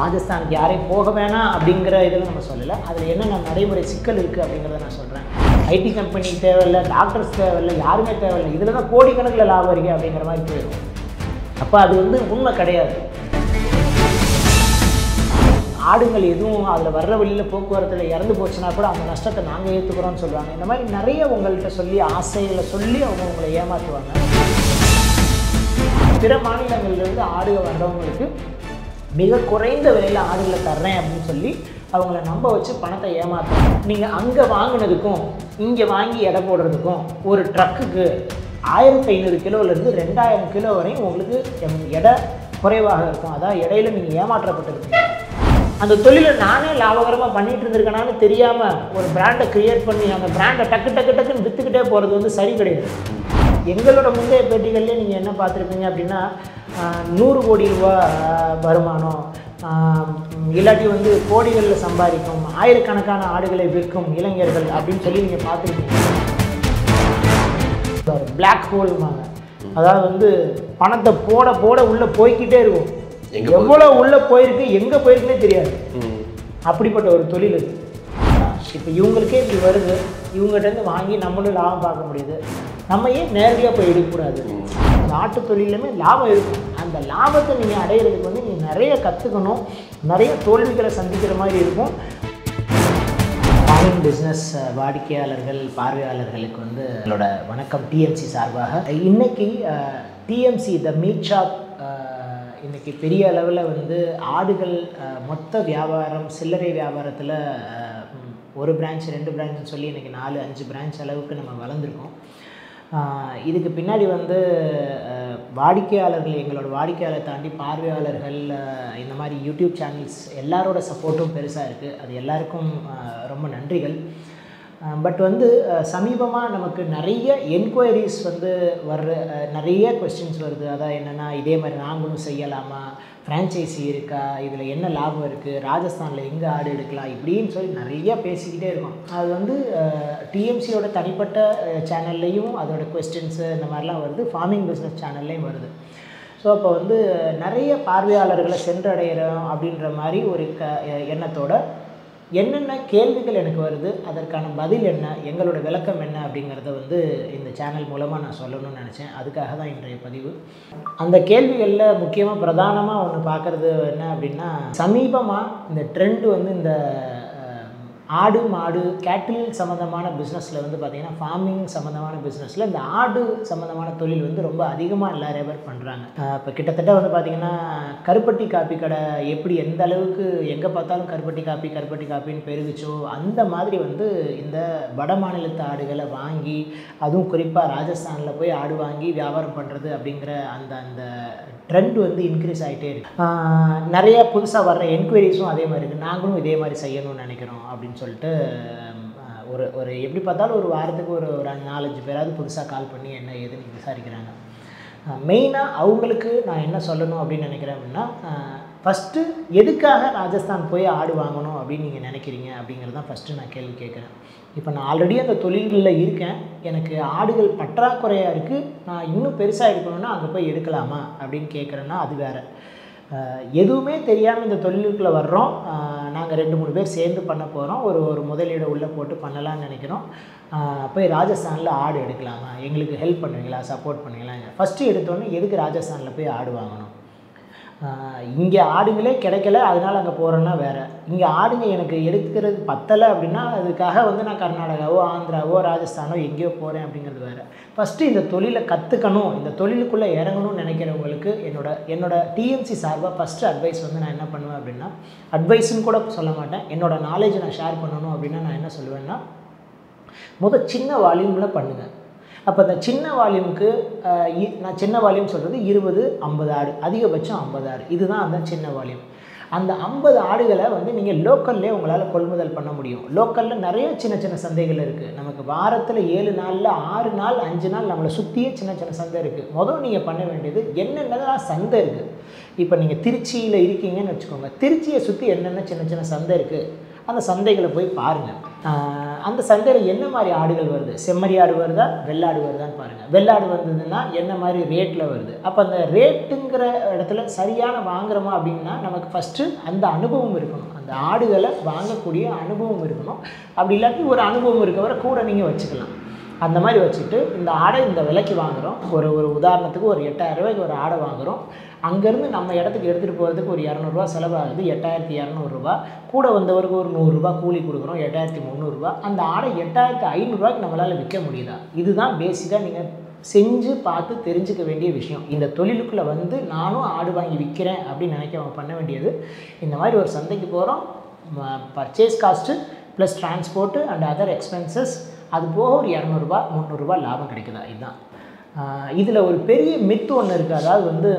ராஜஸ்தானுக்கு யாரையும் போக வேணாம் அப்படிங்கிற இதில் நம்ம சொல்லலை. அதில் என்னென்ன நடைமுறை சிக்கல் இருக்குது அப்படிங்கிறத நான் சொல்கிறேன். ஐடி கம்பெனி தேவையில்லை, டாக்டர்ஸ் தேவையில்லை, யாருமே தேவையில்லை, இதில் தான் கோடிக்கணக்கில் லாபம் இருக்குது அப்படிங்கிற மாதிரி போயிடும். அப்போ அது வந்து உண்மை கிடையாது. ஆடுங்கள் எதுவும் அதில் வர்ற வழியில் போக்குவரத்தில் இறந்து போச்சுன்னா கூட அந்த நஷ்டத்தை நாங்கள் ஏற்றுக்கிறோன்னு சொல்லுவாங்க. இந்த மாதிரி நிறைய உங்கள்கிட்ட சொல்லி ஆசைகளை சொல்லி அவங்க உங்களை ஏமாற்றுவாங்க. பிற மாநிலங்கள்லேருந்து ஆடுகள் வர்றவங்களுக்கு மிக குறைந்த விலையில் ஆடுகளை தர்றேன் அப்படின்னு சொல்லி அவங்கள நம்ப வச்சு பணத்தை ஏமாற்றுறாங்க. நீங்கள் அங்கே வாங்கினதுக்கும் இங்கே வாங்கி எடை போடுறதுக்கும் ஒரு ட்ரக்குக்கு 1500 கிலோலேருந்து 2000 கிலோ வரையும் உங்களுக்கு எடை குறைவாக இருக்கும். அதான் இடையில நீங்கள் ஏமாற்றப்பட்டிருக்கீங்க. அந்த தொழிலை நானே லாபகரமாக பண்ணிகிட்டு இருந்திருக்கேனான்னு தெரியாமல் ஒரு பிராண்டை க்ரியேட் பண்ணி அந்த பிராண்டை டக்குன்னு விற்றுக்கிட்டே போகிறது வந்து சரி கிடையாது. எங்களோட முந்தைய பேட்டிகள்லேயே நீங்கள் என்ன பார்த்துருப்பீங்க அப்படின்னா 100 கோடி ரூபா வருமானம், இல்லாட்டி வந்து கோடிகளில் சம்பாதிக்கும், ஆயிரக்கணக்கான ஆடுகளை விற்கும் இளைஞர்கள் அப்படின்னு சொல்லி நீங்கள் பார்த்துருப்பீங்க. பிளாக் ஹோல்வாங்க, அதாவது வந்து பணத்தை போட போட உள்ளே போய்கிட்டே இருக்கும். எவ்வளோ உள்ளே போயிருக்கு எங்கே போயிருக்குன்னே தெரியாது. அப்படிப்பட்ட ஒரு தொழில் இது. இப்போ இவங்களுக்கே இப்படி வருது, இவங்ககிட்டருந்து வாங்கி நம்மளும் லாபம் பார்க்க முடியுது. நம்ம ஏன் நேரடியாக போய் எடுக்கக்கூடாது? அந்த ஆட்டு தொழிலுமே லாபம் இருக்கும். அந்த லாபத்தை நீங்கள் அடையிறதுக்கு வந்து நீங்கள் நிறைய கற்றுக்கணும், நிறைய தோல்விகளை சந்திக்கிற மாதிரி இருக்கும். ஃபார்மிங் பிஸ்னஸ் வாடிக்கையாளர்கள் பார்வையாளர்களுக்கு வந்து என்னோட வணக்கம் டிஎம்சி சார்பாக. இன்றைக்கி டிஎம்சி த மீட் ஷாப் இன்றைக்கி பெரிய அளவில் வந்து ஆடுகள் மொத்த வியாபாரம் சில்லறை வியாபாரத்தில் ஒரு பிரான்ச் 2 பிரான்ச்சுன்னு சொல்லி இன்றைக்கி 4-5 பிரான்ச் அளவுக்கு நம்ம வளர்ந்துருக்கோம். இதுக்கு பின்னாடி வந்து வாடிக்கையாளர்கள், எங்களோட வாடிக்கையாளர் தாண்டி பார்வையாளர்கள், இந்த மாதிரி யூடியூப் சேனல்ஸ் எல்லாரோட சப்போர்ட்டும் பெருசாக இருக்குது. அது எல்லாருக்கும் ரொம்ப நன்றிகள். பட் வந்து சமீபமாக நமக்கு நிறைய என்கொயரிஸ் வந்து நிறைய கொஸ்டின்ஸ் வருது. அதான் என்னென்னா, இதே மாதிரி நாங்களும் செய்யலாமா, ஃப்ரான்ச்சைஸி இருக்கா, இதில் என்ன லாபம் இருக்குது, ராஜஸ்தானில் எங்கே ஆடு எடுக்கலாம், இப்படின்னு சொல்லி நிறைய பேசிக்கிட்டே இருக்கோம். அது வந்து டிஎம்சியோட தனிப்பட்ட சேனல்லையும் அதோட கொஸ்டின்ஸு இந்த மாதிரிலாம் வருது, ஃபார்மிங் பிஸ்னஸ் சேனல்லையும் வருது. ஸோ அப்போ வந்து நிறைய பார்வையாளர்களை சென்றடைகிறோம் அப்படின்ற மாதிரி ஒரு எண்ணத்தோட என்னென்ன கேள்விகள் எனக்கு வருது, அதற்கான பதில் என்ன, எங்களோட விளக்கம் என்ன அப்படிங்கிறத வந்து இந்த சேனல் மூலமாக நான் சொல்லணும்னு நினச்சேன். அதுக்காக தான் இன்றைய பதிவு. அந்த கேள்விகளில் முக்கியமாக பிரதானமாக ஒன்று பார்க்குறது என்ன அப்படின்னா, சமீபமாக இந்த ட்ரெண்ட் வந்து இந்த ஆடு மாடு கேட்டில் சம்மந்தமான பிஸ்னஸில் வந்து பார்த்திங்கன்னா, ஃபார்மிங் சம்மந்தமான பிஸ்னஸில் இந்த ஆடு சம்மந்தமான தொழில் வந்து ரொம்ப அதிகமாக நிறைய பேர் பண்ணுறாங்க. இப்போ கிட்டத்தட்ட வந்து பார்த்திங்கன்னா, கருப்பட்டி காப்பி கடை எப்படி எந்த அளவுக்கு எங்கே பார்த்தாலும் கருப்பட்டி காப்பின்னு பெருகுச்சோ, அந்த மாதிரி வந்து இந்த வட மாநிலத்து ஆடுகளை வாங்கி, அதுவும் குறிப்பாக ராஜஸ்தானில் போய் ஆடு வாங்கி வியாபாரம் பண்ணுறது அப்படிங்கிற அந்த ட்ரெண்ட் வந்து இன்க்ரீஸ் ஆகிட்டே இருக்குது. நிறைய புதுசாக வர்ற என்கொயரிஸும் அதே மாதிரி இருக்குது. நாங்களும் இதே மாதிரி செய்யணும்னு நினைக்கிறோம் அப்படின்னு சொல்லிட்டு ஒரு எப்படி பார்த்தாலும் ஒரு வாரத்துக்கு ஒரு 4-5 பேராவது புதுசாக கால் பண்ணி என்ன ஏதுன்னு விசாரிக்கிறாங்க. மெயினாக அவங்களுக்கு நான் என்ன சொல்லணும் அப்படின்னு நினைக்கிறேன் அப்படின்னா, ஃபஸ்ட்டு எதுக்காக ராஜஸ்தான் போய் ஆடு வாங்கணும் அப்படின்னு நீங்கள் நினைக்கிறீங்க அப்படிங்கிறது தான் ஃபஸ்ட்டு நான் கேள்வி கேட்குறேன். இப்போ நான் ஆல்ரெடி அந்த தொழில்களில் இருக்கேன், எனக்கு ஆடுகள் பற்றாக்குறையாக இருக்குது, நான் இன்னும் பெருசாக எடுக்கணும்னா அங்கே போய் எடுக்கலாமா அப்படின்னு கேட்குறேன்னா அது வேறு. எதுவுமே தெரியாமல் இந்த தொழிலுக்குள்ளே வர்றோம், நாங்கள் 2-3 பேர் சேர்ந்து பண்ண போகிறோம், ஒரு முதலீடை உள்ளே போட்டு பண்ணலான்னு நினைக்கிறோம். போய் ராஜஸ்தானில் ஆடு எடுக்கலாமா, எங்களுக்கு ஹெல்ப் பண்ணுவீங்களா, சப்போர்ட் பண்ணுவீங்களா? ஃபஸ்ட்டு எடுத்தோன்னே எதுக்கு ராஜஸ்தானில் போய் ஆடு வாங்கணும்? இங்கே ஆடுங்களே கிடைக்கல அதனால் அங்கே போகிறேன்னா வேறு. இங்கே ஆடுங்க எனக்கு எடுக்கிறது பத்தலை அப்படின்னா அதுக்காக வந்து நான் கர்நாடகாவோ ஆந்திராவோ ராஜஸ்தானோ எங்கேயோ போகிறேன் அப்படிங்கிறது வேறு. ஃபஸ்ட்டு இந்த தொழிலை கற்றுக்கணும், இந்த தொழிலுக்குள்ளே இறங்கணும்னு நினைக்கிறவங்களுக்கு என்னோட டிஎம்சி சார்பாக ஃபஸ்ட்டு அட்வைஸ் வந்து நான் என்ன பண்ணுவேன் அப்படின்னா, அட்வைஸுன்னு கூட சொல்ல மாட்டேன், என்னோட நாலேஜை நான் ஷேர் பண்ணணும் அப்படின்னா நான் என்ன சொல்லுவேன்னா, சின்ன வால்யூமில் பண்ணுங்கள். அப்போ அந்த சின்ன வால்யூமுக்கு நான் சின்ன வால்யூம் சொல்கிறது 20-50 ஆடு, அதிகபட்சம் 50 ஆடு, இதுதான் அந்த சின்ன வால்யூம். அந்த 50 ஆடுகளை வந்து நீங்கள் லோக்கல்லே உங்களால் கொள்முதல் பண்ண முடியும். லோக்கலில் நிறைய சின்ன சின்ன சந்தைகள் இருக்குது. நமக்கு வாரத்தில் 7 நாளில் 6 நாள் 5 நாள் நம்மளை சுற்றியே சின்ன சின்ன சந்தை இருக்குது. நீங்கள் பண்ண வேண்டியது என்னென்னலாம் சந்தை இருக்குது. இப்போ நீங்கள் திருச்சியில் இருக்கீங்கன்னு வச்சுக்கோங்க, திருச்சியை சுற்றி என்னென்ன சின்ன சின்ன சந்தை இருக்குது அந்த சந்தைகளை போய் பாருங்கள். அந்த சந்தையில் என்ன மாதிரி ஆடுகள் வருது, செம்மறி ஆடு வருதா வெள்ளாடு வருதான்னு பாருங்கள். வெள்ளாடு வந்ததுன்னா என்ன மாதிரி ரேட்டில் வருது. அப்போ அந்த ரேட்டுங்கிற இடத்துல சரியான வாங்குறோமா அப்படின்னா நமக்கு ஃபஸ்ட்டு அந்த அனுபவம் இருக்கணும், அந்த ஆடுகளை வாங்கக்கூடிய அனுபவம் இருக்கணும். அப்படி இல்லாட்டி ஒரு அனுபவம் இருக்கவரை கூட நீங்கள் வச்சுக்கலாம். அந்த மாதிரி வச்சுட்டு இந்த ஆடை இந்த விலைக்கு வாங்குகிறோம், ஒரு உதாரணத்துக்கு ஒரு 8000 ரூபாய்க்கு ஒரு ஆடை வாங்குகிறோம். அங்கேருந்து நம்ம இடத்துக்கு எடுத்துகிட்டு போகிறதுக்கு ஒரு 200 செலவாகுது, 8200 கூட வந்தவருக்கு ஒரு 100 கூலி கொடுக்குறோம், 8300. அந்த ஆடை 8500 நம்மளால் விற்க முடியுதா? இதுதான் பேசிக்காக நீங்கள் செஞ்சு பார்த்து தெரிஞ்சுக்க வேண்டிய விஷயம். இந்த தொழிலுக்குள்ளே வந்து நானும் ஆடு வாங்கி விற்கிறேன் அப்படின்னு நினைக்க பண்ண வேண்டியது, இந்த மாதிரி ஒரு சந்தைக்கு போகிறோம், purchase cost plus transport and other expenses, அது போக ஒரு 200 300 லாபம் கிடைக்குதா? இதுதான். இதில் ஒரு பெரிய மித்து ஒன்று இருக்குது. அதாவது வந்து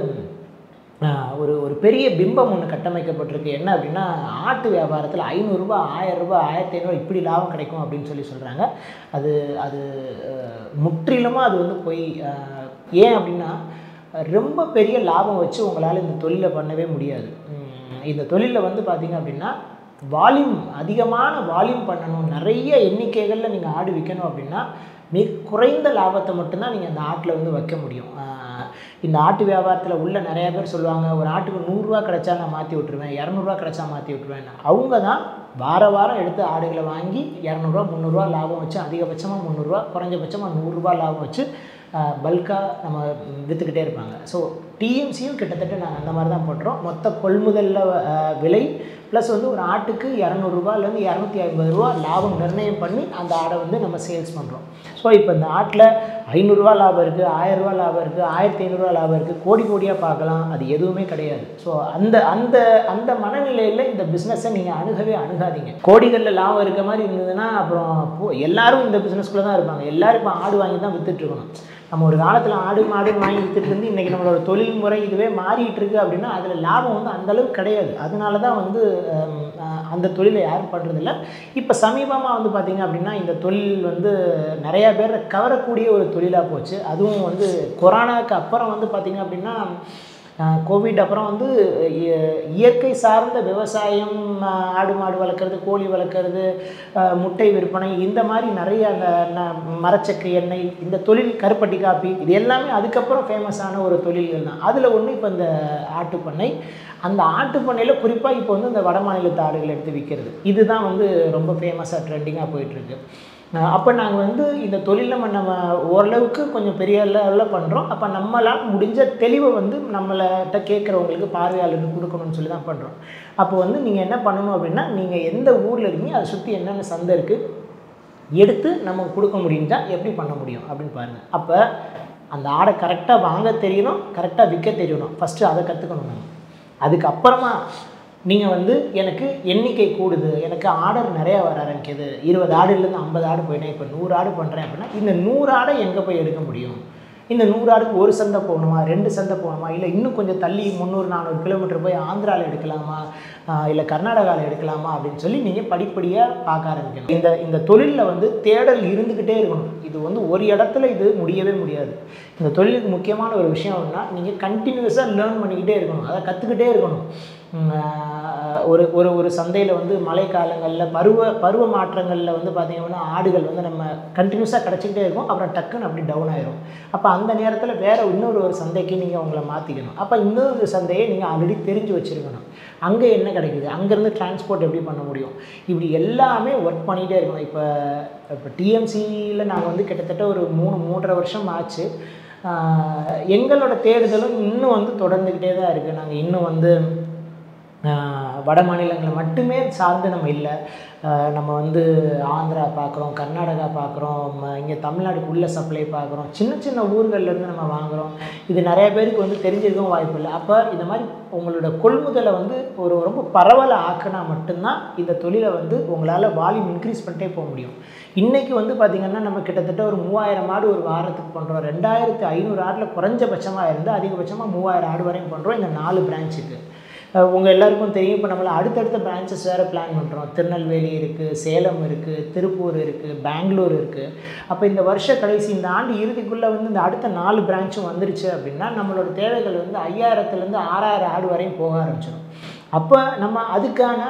ஒரு பெரிய பிம்பம் ஒன்று கட்டமைக்கப்பட்டிருக்கு. என்ன அப்படின்னா, ஆட்டு வியாபாரத்தில் 500 1000 1500 இப்படி லாபம் கிடைக்கும் அப்படின்னு சொல்கிறாங்க. அது அது முற்றிலுமாக அது வந்து போய். ஏன் அப்படின்னா, ரொம்ப பெரிய லாபம் வச்சு உங்களால் இந்த தொழிலை பண்ணவே முடியாது. இந்த தொழிலில் வந்து பார்த்திங்க அப்படின்னா வால்யூம், அதிகமான வால்யூம் பண்ணணும், நிறைய எண்ணிக்கைகளில் நீங்கள் ஆடு விற்கணும் அப்படின்னா மிக குறைந்த லாபத்தை மட்டும்தான் நீங்கள் அந்த ஆட்டில் வந்து வைக்க முடியும். இந்த ஆட்டு வியாபாரத்தில் உள்ள நிறையா பேர் சொல்லுவாங்க, ஒரு ஆட்டுக்கு 100 கிடைச்சா நான் மாற்றி விட்ருவேன், 200 கிடைச்சா மாற்றி விட்ருவேன். அவங்க தான் வாரம் எடுத்து ஆடுகளை வாங்கி 200 300 லாபம் வச்சு, அதிகபட்சமாக 300 குறைஞ்சபட்சமாக 100 லாபம் வச்சு பல்காக நம்ம விற்றுக்கிட்டே இருப்பாங்க. ஸோ டிஎம்சியும் கிட்டத்தட்ட நாங்கள் அந்த மாதிரி தான் பண்ணுறோம். மொத்த கொள்முதலில் விலை ப்ளஸ் வந்து ஒரு ஆட்டுக்கு 200 250 லாபம் நிர்ணயம் பண்ணி அந்த ஆடை வந்து நம்ம சேல்ஸ் பண்ணுறோம். ஸோ இப்போ இந்த ஆட்டில் 500 லாபம் இருக்குது, 1000 லாபம் இருக்குது, 1500 லாபம் இருக்குது, கோடியாக பார்க்கலாம். அது எதுவுமே கிடையாது. ஸோ அந்த அந்த அந்த மனநிலையில் இந்த பிஸ்னஸை நீங்கள் அணுகாதீங்க. கோடிகளில் லாபம் இருக்க மாதிரி இருந்ததுன்னா அப்புறம் எல்லாரும் இந்த பிஸ்னஸ்குள்ளே தான் இருப்பாங்க. எல்லோரும் இப்போ ஆடு வாங்கி தான் விற்றுட்ருக்கணும். நம்ம ஒரு காலத்தில் ஆடு மாடு வாங்கி விற்றுட்டு இருந்து இன்றைக்கி நம்மளோட தொழில் முறை இதுவே மாறிட்டு இருக்குது அப்படின்னா அதில் லாபம் வந்து அந்தளவுக்கு கிடையாது. அதனால தான் வந்து அந்த தொழிலை யாரும் பண்ணுறதில்ல. இப்போ சமீபமாக வந்து பார்த்திங்க அப்படின்னா இந்த தொழில் வந்து நிறையா பேர் கவரக்கூடிய ஒரு தொழிலாக போச்சு. அதுவும் வந்து கொரோனாவுக்கு அப்புறம் வந்து பார்த்திங்க அப்படின்னா கோவிட் அப்புறம் வந்து இயற்கை சார்ந்த விவசாயம், ஆடு மாடு வளர்க்குறது, கோழி வளர்க்குறது, முட்டை விற்பனை, இந்த மாதிரி நிறைய அந்த மரச்சக்கு எண்ணெய், இந்த தொழில், கருப்பட்டி காப்பி, இது எல்லாமே அதுக்கப்புறம் ஃபேமஸான ஒரு தொழில்கள் தான். அதில் ஒன்று இப்போ இந்த ஆட்டுப்பண்ணை. அந்த ஆட்டுப்பண்ணையில் குறிப்பாக இப்போ வந்து இந்த வட மாநிலத்து ஆடுகள் எடுத்து விற்கிறது, இதுதான் வந்து ரொம்ப ஃபேமஸாக ட்ரெண்டிங்காக போயிட்டுருக்கு. அப்போ நாங்கள் வந்து இந்த தொழிலில் நம்ம ஓரளவுக்கு கொஞ்சம் பெரிய லெவலில் பண்ணுறோம். அப்போ நம்மளால் முடிஞ்ச தெளிவை வந்து நம்மள்கிட்ட கேட்குறவங்களுக்கு, பார்வையாளருக்கு கொடுக்கணும்னு சொல்லி தான் பண்ணுறோம். அப்போ வந்து நீங்கள் என்ன பண்ணணும் அப்படின்னா, நீங்கள் எந்த ஊரில் இருக்கீங்க, அதை சுற்றி என்னென்ன சந்தை இருக்குது எடுத்து நம்ம கொடுக்க முடிஞ்சால் எப்படி பண்ண முடியும் அப்படின்னு பாருங்கள். அப்போ அந்த ஆடை கரெக்டாக வாங்க தெரியணும், கரெக்டாக விற்க தெரியணும். ஃபஸ்ட்டு அதை கற்றுக்கணும் நம்ம. அதுக்கப்புறமா நீங்கள் வந்து எனக்கு எண்ணிக்கை கூடுது, எனக்கு ஆர்டர் நிறையா வர ஆரம்பிக்குது, 20 ஆடுலேருந்து 50 ஆடு போயிட்டேன், இப்போ 100 ஆடு பண்ணுறேன் அப்படின்னா இந்த 100 ஆடை எங்கே போய் எடுக்க முடியும்? இந்த 100 ஆடுக்கு ஒரு சந்தை போகணுமா, 2 சந்தை போகணுமா, இல்லை இன்னும் கொஞ்சம் தள்ளி 300-400 கிலோமீட்டர் போய் ஆந்திராவில் எடுக்கலாமா, இல்லை கர்நாடகாவில் எடுக்கலாமா அப்படின்னு சொல்லி நீங்கள் படிப்படியாக பார்க்க ஆரம்பிக்கணும். இந்த தொழிலில் வந்து தேடல் இருந்துக்கிட்டே இருக்கணும். இது வந்து ஒரு இடத்துல இது முடியவே முடியாது. இந்த தொழிலுக்கு முக்கியமான ஒரு விஷயம் அப்படின்னா நீங்கள் கண்டினியூஸாக லேர்ன் பண்ணிக்கிட்டே இருக்கணும், அதை கற்றுக்கிட்டே இருக்கணும். ஒரு சந்தையில் வந்து மழை காலங்களில் பருவ மாற்றங்களில் வந்து பார்த்திங்கன்னா ஆடுகள் வந்து நம்ம கண்டினியூஸாக கிடச்சிக்கிட்டே இருக்கும், அப்புறம் டக்குன்னு அப்படி டவுன் ஆயிரும். அப்போ அந்த நேரத்தில் வேறு இன்னொரு சந்தைக்கு நீங்கள் உங்களை மாற்றிக்கணும். அப்போ இன்னொரு சந்தையை நீங்கள் ஆல்ரெடி தெரிஞ்சு வச்சுருக்கணும், அங்கே என்ன கிடைக்குது, அங்கேருந்து டிரான்ஸ்போர்ட் எப்படி பண்ண முடியும், இப்படி எல்லாமே ஒர்க் பண்ணிகிட்டே இருக்கணும். இப்போ டிஎம்சியில் நாங்கள் வந்து கிட்டத்தட்ட ஒரு 3-3.5 வருஷம் ஆச்சு. எங்களோட தேடுதலும் இன்னும் வந்து தொடர்ந்துக்கிட்டே தான் இருக்குது. நாங்கள் இன்னும் வந்து வட மாநிலங்களை மட்டுமே சார்ந்து நம்ம இல்லை. நம்ம வந்து ஆந்திரா பார்க்குறோம், கர்நாடகா பார்க்குறோம், இங்கே தமிழ்நாடுக்குள்ளே சப்ளை பார்க்குறோம், சின்ன ஊர்கள்லேருந்து நம்ம வாங்குகிறோம். இது நிறைய பேருக்கு வந்து தெரிஞ்சிருக்கவும் வாய்ப்பு இல்லை. அப்போ இந்த மாதிரி உங்களோட கொள்முதலை வந்து ரொம்ப பரவலை ஆக்கினா மட்டும்தான் இந்த தொழிலை வந்து உங்களால் வால்யூம் இன்க்ரீஸ் பண்ணிட்டே போக முடியும். இன்றைக்கி வந்து பார்த்திங்கன்னா நம்ம கிட்டத்தட்ட ஒரு 3000 ஆடு ஒரு வாரத்துக்கு பண்ணுறோம். 2500 ஆடில் குறைஞ்சபட்சமாக இருந்து அதிகபட்சமாக 3000 ஆடு வரையும் பண்ணுறோம் இந்த 4 பிரான்ச்சுக்கு. உங்கள் எல்லாருக்கும் தெரியும், இப்போ நம்மளை அடுத்தடுத்த பிரான்ச்சஸ் வேறு பிளான் பண்ணுறோம். திருநெல்வேலி இருக்குது, சேலம் இருக்குது, திருப்பூர் இருக்குது, பெங்களூர் இருக்குது. அப்போ இந்த வருஷ கடைசி இந்த ஆண்டு இறுதிக்குள்ளே வந்து இந்த அடுத்த 4 பிரான்ச்சும் வந்துருச்சு அப்படின்னா நம்மளோட தேவைகள் வந்து 5000லேருந்து 6000 ஆடு வரையும் போக ஆரம்பிச்சிடும். அப்போ நம்ம அதுக்கான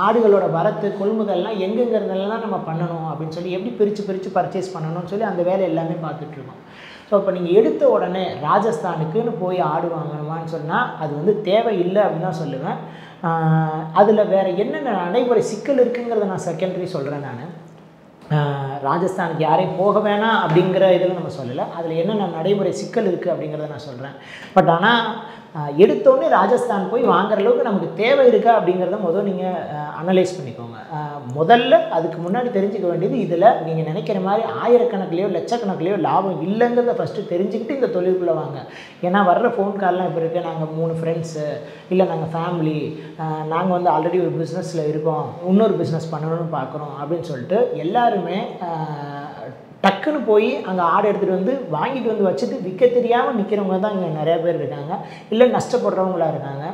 ஆடுகளோட வரத்து கொள்முதல்லாம் எங்கெங்கிறதெல்லாம் நம்ம பண்ணணும் அப்படின்னு சொல்லி எப்படி பிரித்து பர்ச்சேஸ் பண்ணணும்னு சொல்லி அந்த வேலை எல்லாமே பார்த்துட்ருக்கோம். ஸோ இப்போ நீங்கள் எடுத்த உடனே ராஜஸ்தானுக்குன்னு போய் ஆடு வாங்கணுமான்னு சொன்னால் அது வந்து தேவையில்லை அப்படின்னு தான் சொல்லுவேன். அதில் வேறு என்னென்ன நடைமுறை சிக்கல் இருக்குங்கிறத நான் செகண்டரி சொல்கிறேன். நான் ராஜஸ்தானுக்கு யாரையும் போக வேணாம் அப்படிங்கிற இதில் நம்ம சொல்லலை. அதில் என்னென்ன நடைமுறை சிக்கல் இருக்குது அப்படிங்கிறத நான் சொல்கிறேன். பட் ஆனால் எடுத்தோடனே ராஜஸ்தான் போய் வாங்குற அளவுக்கு நமக்கு தேவை இருக்கா அப்படிங்கிறத முதல் நீங்கள் அனலைஸ் பண்ணிக்கோங்க. முதல்ல அதுக்கு முன்னாடி தெரிஞ்சுக்க வேண்டியது, இதில் நீங்கள் நினைக்கிற மாதிரி ஆயிரக்கணக்கிலையோ லட்சக்கணக்கிலையோ லாபம் இல்லைங்கிறத ஃபஸ்ட்டு தெரிஞ்சுக்கிட்டு இந்த தொழிலுக்குள்ளே வாங்க. ஏன்னா வர்ற ஃபோன் கால்லாம் இப்போ இருக்குது, நாங்கள் 3 ஃப்ரெண்ட்ஸு, இல்லை நாங்கள் ஃபேமிலி, நாங்கள் வந்து ஆல்ரெடி ஒரு பிஸ்னஸில் இருக்கோம், இன்னொரு பிஸ்னஸ் பண்ணணும்னு பார்க்குறோம் அப்படின்னு சொல்லிட்டு எல்லாருமே டக்குன்னு போய் அங்கே ஆடு எடுத்துகிட்டு வந்து வாங்கிட்டு வந்து வச்சுட்டு விற்க தெரியாமல் நிற்கிறவங்க தான் இங்கே நிறையா பேர் இருக்காங்க. இல்லை நஷ்டப்படுறவங்களாக இருக்காங்க.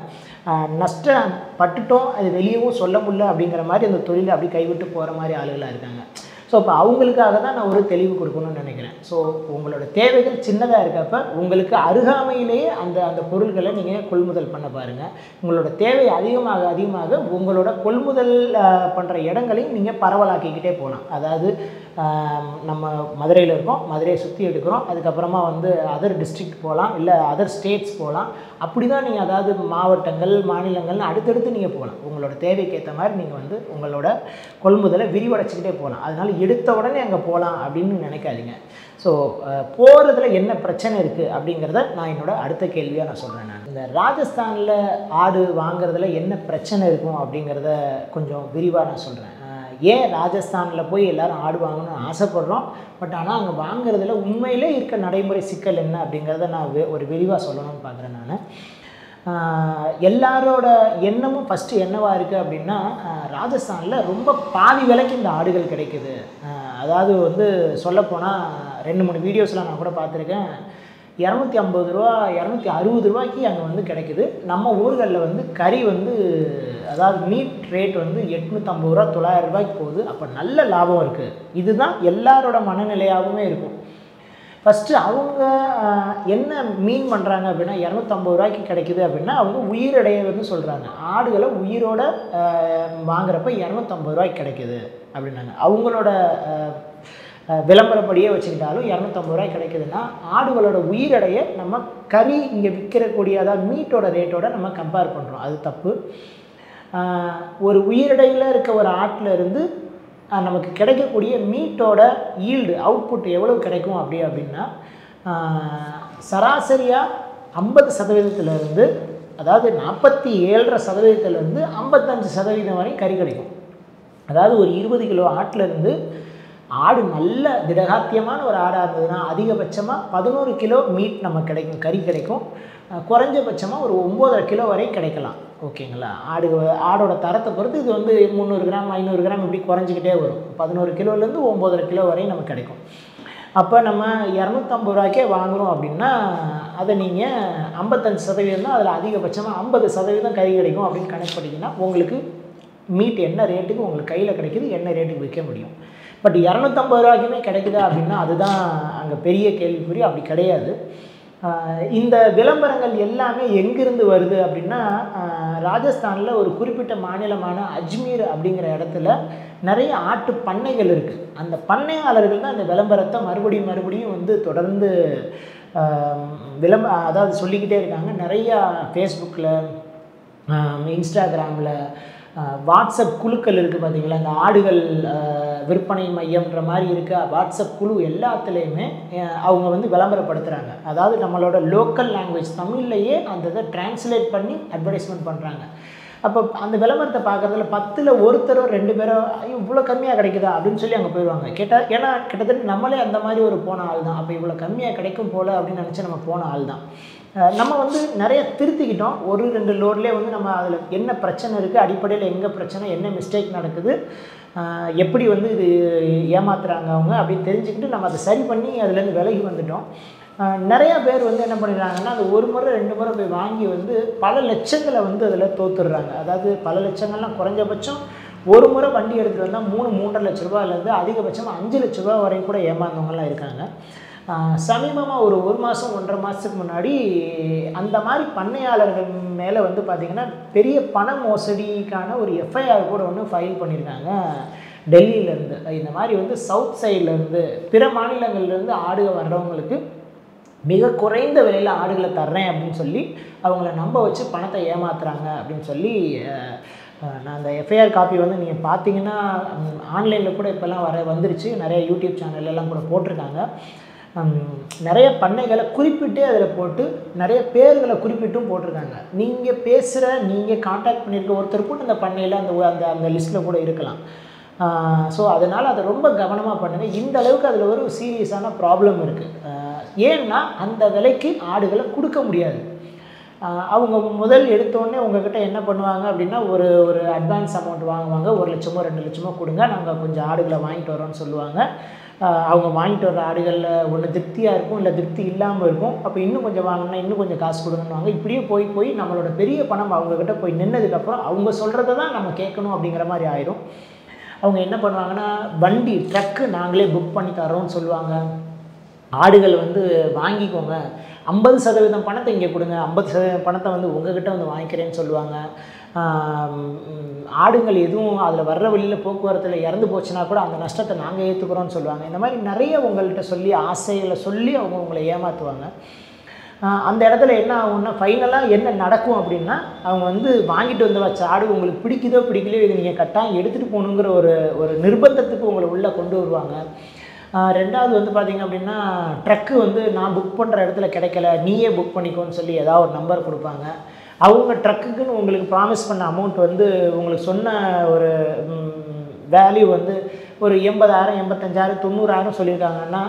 நஷ்டப்பட்டுட்டோம், அது வெளியவும் சொல்ல முடியல அப்படிங்கிற மாதிரி அந்த தொழிலை அப்படி கைவிட்டு போகிற மாதிரி ஆளுகளாக இருக்காங்க. ஸோ இப்போ அவங்களுக்காக தான் நான் ஒரு தெளிவு கொடுக்கணும்னு நினைக்கிறேன். ஸோ உங்களோட தேவைகள் சின்னதாக இருக்கப்போ உங்களுக்கு அருகாமையிலேயே அந்த பொருள்களை நீங்கள் கொள்முதல் பண்ண பாருங்கள். உங்களோட தேவை அதிகமாக உங்களோட கொள்முதல் பண்ணுற இடங்களையும் நீங்கள் பரவலாக்கிக்கிட்டே போகலாம். அதாவது நம்ம மதுரையில் இருக்கோம், மதுரையை சுற்றி எடுக்கிறோம், அதுக்கப்புறமா வந்து அதர் டிஸ்ட்ரிக்ட் போகலாம், இல்லை அதர் ஸ்டேட்ஸ் போகலாம். அப்படி தான் நீங்கள் அதாவது மாவட்டங்கள் மாநிலங்கள்னு அடுத்தடுத்து நீங்கள் போகலாம். உங்களோட தேவைக்கு ஏற்ற மாதிரி நீங்கள் வந்து உங்களோட கொள்முதலை விரிவடைச்சிக்கிட்டே போகலாம். அதனால் எடுத்த உடனே அங்கே போகலாம் அப்படின்னு நினைக்காதீங்க. ஸோ போகிறதுல என்ன பிரச்சனை இருக்குது அப்படிங்கிறத நான் என்னோடய அடுத்த கேள்வியாக நான் சொல்கிறேன். நான் இந்த ராஜஸ்தானில் ஆடு வாங்குறதுல என்ன பிரச்சனை இருக்கும் அப்படிங்கிறத கொஞ்சம் விரிவாக நான் சொல்கிறேன். ஏன் ராஜஸ்தானில் போய் எல்லோரும் ஆடு வாங்கணும்னு ஆசைப்படுறோம், பட் ஆனால் அங்கே வாங்குறதுல உண்மையிலே இருக்க நடைமுறை சிக்கல் என்ன அப்படிங்கிறத நான் ஒரு விரிவாக சொல்லணும்னு பார்க்குறேன். நான் எல்லாரோட எண்ணமும் ஃபஸ்ட்டு என்னவாக இருக்குது அப்படின்னா, ராஜஸ்தானில் ரொம்ப பாதி விலைக்கு இந்த ஆடுகள் கிடைக்குது. அதாவது வந்து சொல்லப்போனால் 2-3 வீடியோஸில் நான் கூட பார்த்துருக்கேன், 250 ரூபா 260 ரூபாய்க்கு அங்கே வந்து கிடைக்குது. நம்ம ஊர்களில் வந்து கறி வந்து அதாவது மீட் ரேட் வந்து 850 ரூபா 900 ரூபாய்க்கு போகுது. அப்போ நல்ல லாபம் இருக்குது. இதுதான் எல்லாரோட மனநிலையாகவுமே இருக்கும். ஃபஸ்ட்டு அவங்க என்ன மீன் பண்ணுறாங்க அப்படின்னா, 250 ரூபாய்க்கு கிடைக்குது அப்படின்னா அவங்க உயிரடைய வந்து சொல்கிறாங்க. ஆடுகளை உயிரோட வாங்குறப்ப 250 ரூபாய்க்கு கிடைக்குது அப்படின்னாங்க. அவங்களோட விளம்பரப்படியே வச்சுக்கிட்டாலும் 250 ரூபாய்க்கு கிடைக்குதுன்னா, ஆடுகளோட உயிரடைய நம்ம கறி இங்கே விற்கிறக்கூடிய அதாவது மீட்டோட ரேட்டோட நம்ம கம்பேர் பண்ணுறோம். அது தப்பு. ஒரு உயிரடையில் இருக்க ஒரு ஆட்டில் இருந்து நமக்கு கிடைக்கக்கூடிய மீட்டோட ஈல்டு அவுட்புட் எவ்வளோ கிடைக்கும் அப்படின்னா சராசரியாக 50% அதாவது 47.5% 55% வரை கறி கிடைக்கும். அதாவது ஒரு 20 கிலோ ஆட்டிலேருந்து ஆடு நல்ல திடகாத்தியமான ஒரு ஆடாக இருந்ததுன்னா அதிகபட்சமாக 11 கிலோ மீட் நம்ம கிடைக்கும், கறி கிடைக்கும். குறைஞ்சபட்சமாக ஒரு 9.5 கிலோ வரை கிடைக்கலாம். ஓகேங்களா? ஆடோட தரத்தை பொறுத்து இது வந்து 300 கிராம் 500 கிராம் இப்படி குறைஞ்சிக்கிட்டே வரும். 11 கிலோலேருந்து 9.5 கிலோ வரை நமக்கு கிடைக்கும். அப்போ நம்ம 250 ரூபாய்க்கே வாங்குகிறோம் அப்படின்னா அதை நீங்கள் 55% தான், அதில் அதிகபட்சமாக 50% கறி கிடைக்கும் அப்படின்னு கணக்கு பண்ணிங்கன்னா உங்களுக்கு மீட் என்ன ரேட்டுக்கு உங்களுக்கு கையில் கிடைக்குது, என்ன ரேட்டுக்கு விற்க முடியும். பட் 250 ரூபாய்க்குமே கிடைக்குதா அப்படின்னா அதுதான் அங்கே பெரிய கேள்விக்குறி. அப்படி கிடையாது. இந்த விளம்பரங்கள் எல்லாமே எங்கிருந்து வருது அப்படின்னா, ராஜஸ்தானில் ஒரு குறிப்பிட்ட மாநிலமான அஜ்மீர் அப்படிங்கிற இடத்துல நிறைய ஆட்டு பண்ணைகள் இருக்குது. அந்த பண்ணையாளர்கள் தான் இந்த விளம்பரத்தை மறுபடியும் வந்து தொடர்ந்து அதாவது சொல்லிக்கிட்டே இருக்காங்க. நிறையா ஃபேஸ்புக்கில், இன்ஸ்டாகிராமில், வாட்ஸ்அப் குழுக்கள் இருக்குது பார்த்தீங்களா, இந்த ஆடுகள் விற்பனை மையம்ன்ற மாதிரி இருக்க வாட்ஸ்அப் குழு எல்லாத்துலேயுமே அவங்க வந்து விளம்பரப்படுத்துகிறாங்க. அதாவது நம்மளோட லோக்கல் லாங்குவேஜ் தமிழ்லையே அந்த இதை டிரான்ஸ்லேட் பண்ணி அட்வர்டைஸ்மெண்ட் பண்ணுறாங்க. அப்போ அந்த விளம்பரத்தை பார்க்குறதுல 10ல் ஒருத்தரோ 2 பேரோ இவ்வளோ கம்மியாக கிடைக்குதா அப்படின்னு சொல்லி அங்கே போயிடுவாங்க. ஏன்னா கிட்டத்தட்ட நம்மளே அந்த மாதிரி ஒரு போன ஆள் தான். அப்போ இவ்வளோ கம்மியாக கிடைக்கும் போல் அப்படின்னு நினச்சி நம்ம போன ஆள் தான். நம்ம வந்து நிறைய திருத்திக்கிட்டோம். 1-2 லோட்லேயே வந்து நம்ம அதில் என்ன பிரச்சனை இருக்குது, அடிப்படையில் எங்கே பிரச்சனை, என்ன மிஸ்டேக் நடக்குது, எப்படி வந்து இது ஏமாத்துறாங்க அவங்க அப்படின்னு தெரிஞ்சுக்கிட்டு நம்ம அதை சரி பண்ணி அதுலேருந்து விலகி வந்துட்டோம். நிறையா பேர் வந்து என்ன பண்ணிடுறாங்கன்னா, அது 1 முறை 2 முறை போய் வாங்கி வந்து பல லட்சங்களை வந்து அதில் தோத்துடுறாங்க. அதாவது பல லட்சங்கள்லாம் குறைஞ்சபட்சம் ஒரு முறை வண்டி எடுத்துகிட்டு வந்தால் 3-3.5 லட்ச ரூபாயிலேருந்து அதிகபட்சமாக 5 லட்ச ரூபா வரைக்கும் கூட ஏமாந்தவங்கலாம் இருக்காங்க. சமீபமாக ஒரு மாதம் 1.5 மாதத்துக்கு முன்னாடி அந்த மாதிரி பண்ணையாளர்கள் மேலே வந்து பார்த்திங்கன்னா பெரிய பண மோசடிக்கான ஒரு எஃப்ஐஆர் கூட ஒன்று ஃபைல் பண்ணியிருக்காங்க டெல்லியிலேருந்து. இந்த மாதிரி வந்து சவுத் சைட்லேருந்து பிற மாநிலங்கள்லேருந்து ஆடுகள் வர்றவங்களுக்கு மிக குறைந்த விலையில் ஆடுகளை தர்றேன் அப்படின்னு சொல்லி அவங்கள நம்ப வச்சு பணத்தை ஏமாத்துறாங்க அப்படின்னு சொல்லி நான் அந்த எஃப்ஐஆர் காப்பி வந்து நீங்கள் பார்த்தீங்கன்னா ஆன்லைனில் கூட இப்போல்லாம் வந்துருச்சு. நிறைய யூடியூப் சேனல்லாம் கூட போட்டிருக்காங்க. நிறைய பண்ணைகளை குறிப்பிட்டு அதில் போட்டு நிறைய பேர்களை குறிப்பிட்டும் போட்டிருக்காங்க. நீங்கள் பேசுகிற நீங்கள் கான்டாக்ட் பண்ணியிருக்க ஒருத்தர் கூட அந்த பண்ணையில் அந்த அந்த லிஸ்ட்டில் கூட இருக்கலாம். ஸோ அதனால் அதை ரொம்ப கவனமாக பண்ணுங்கள். இந்த அளவுக்கு அதில் ஒரு சீரியஸான ப்ராப்ளம் இருக்குது. ஏன்னா அந்த விலைக்கு ஆடுகளை கொடுக்க முடியாது. அவங்க முதல் எடுத்தோடனே உங்கள்கிட்ட என்ன பண்ணுவாங்க அப்படின்னா ஒரு அட்வான்ஸ் அமௌண்ட் வாங்குவாங்க. 1 லட்சமோ 2 லட்சமோ கொடுங்க, நாங்கள் கொஞ்சம் ஆடுகளை வாங்கிட்டு வரோன்னு சொல்லுவாங்க. அவங்க வாங்கிட்டு வர ஆடுகளில் ஒன்று திருப்தியாக இருக்கும், இல்லை திருப்தி இல்லாமல் இருக்கும். அப்போ இன்னும் கொஞ்சம் வாங்கினா இன்னும் கொஞ்சம் காசு கொடுங்கன்னுவாங்க. இப்படியே போய் நம்மளோட பெரிய பணம் அவங்கக்கிட்ட போய் நின்னதுக்கப்புறம் அவங்க சொல்கிறத தான் நம்ம கேட்கணும் அப்படிங்கிற மாதிரி ஆயிடும். அவங்க என்ன பண்ணுவாங்கன்னா வண்டி ட்ரக்கு நாங்களே புக் பண்ணி தரோன்னு சொல்லுவாங்க. ஆடுகள் வந்து வாங்கிக்கோங்க, 50% பணத்தை இங்கே கொடுங்க, 50% பணத்தை வந்து உங்ககிட்ட வந்து வாங்கிக்கிறேன்னு சொல்லுவாங்க. ஆடுகள் எதுவும் அதில் வர்ற வழியில் போக்குவரத்தில் இறந்து போச்சுன்னா கூட அந்த நஷ்டத்தை நாங்கள் ஏற்றுக்கிறோன்னு சொல்லுவாங்க. இந்த மாதிரி நிறைய உங்கள்கிட்ட சொல்லி ஆசைகளை சொல்லி அவங்க உங்களை ஏமாற்றுவாங்க. அந்த இடத்துல என்ன ஆகும்னா ஃபைனலாக என்ன நடக்கும் அப்படின்னா அவங்க வந்து வாங்கிட்டு வந்து வச்ச ஆடு உங்களுக்கு பிடிக்குதோ பிடிக்கலையோ இது நீங்கள் கட்டாயம் எடுத்துகிட்டு போகணுங்கிற ஒரு நிர்பந்தத்துக்கு உங்களை உள்ளே கொண்டு வருவாங்க. ரெண்டாவது வந்து பார்த்திங்க அப்படின்னா ட்ரக்கு வந்து நான் புக் பண்ணுற இடத்துல கிடைக்கல, நீயே புக் பண்ணிக்கோன்னு சொல்லி ஏதாவது ஒரு நம்பர் கொடுப்பாங்க. அவங்க ட்ரக்குக்குன்னு உங்களுக்கு ப்ராமிஸ் பண்ண அமௌண்ட் வந்து உங்களுக்கு சொன்ன ஒரு வேல்யூ வந்து ஒரு 80,000 85,000 90,000 சொல்லியிருக்காங்கன்னா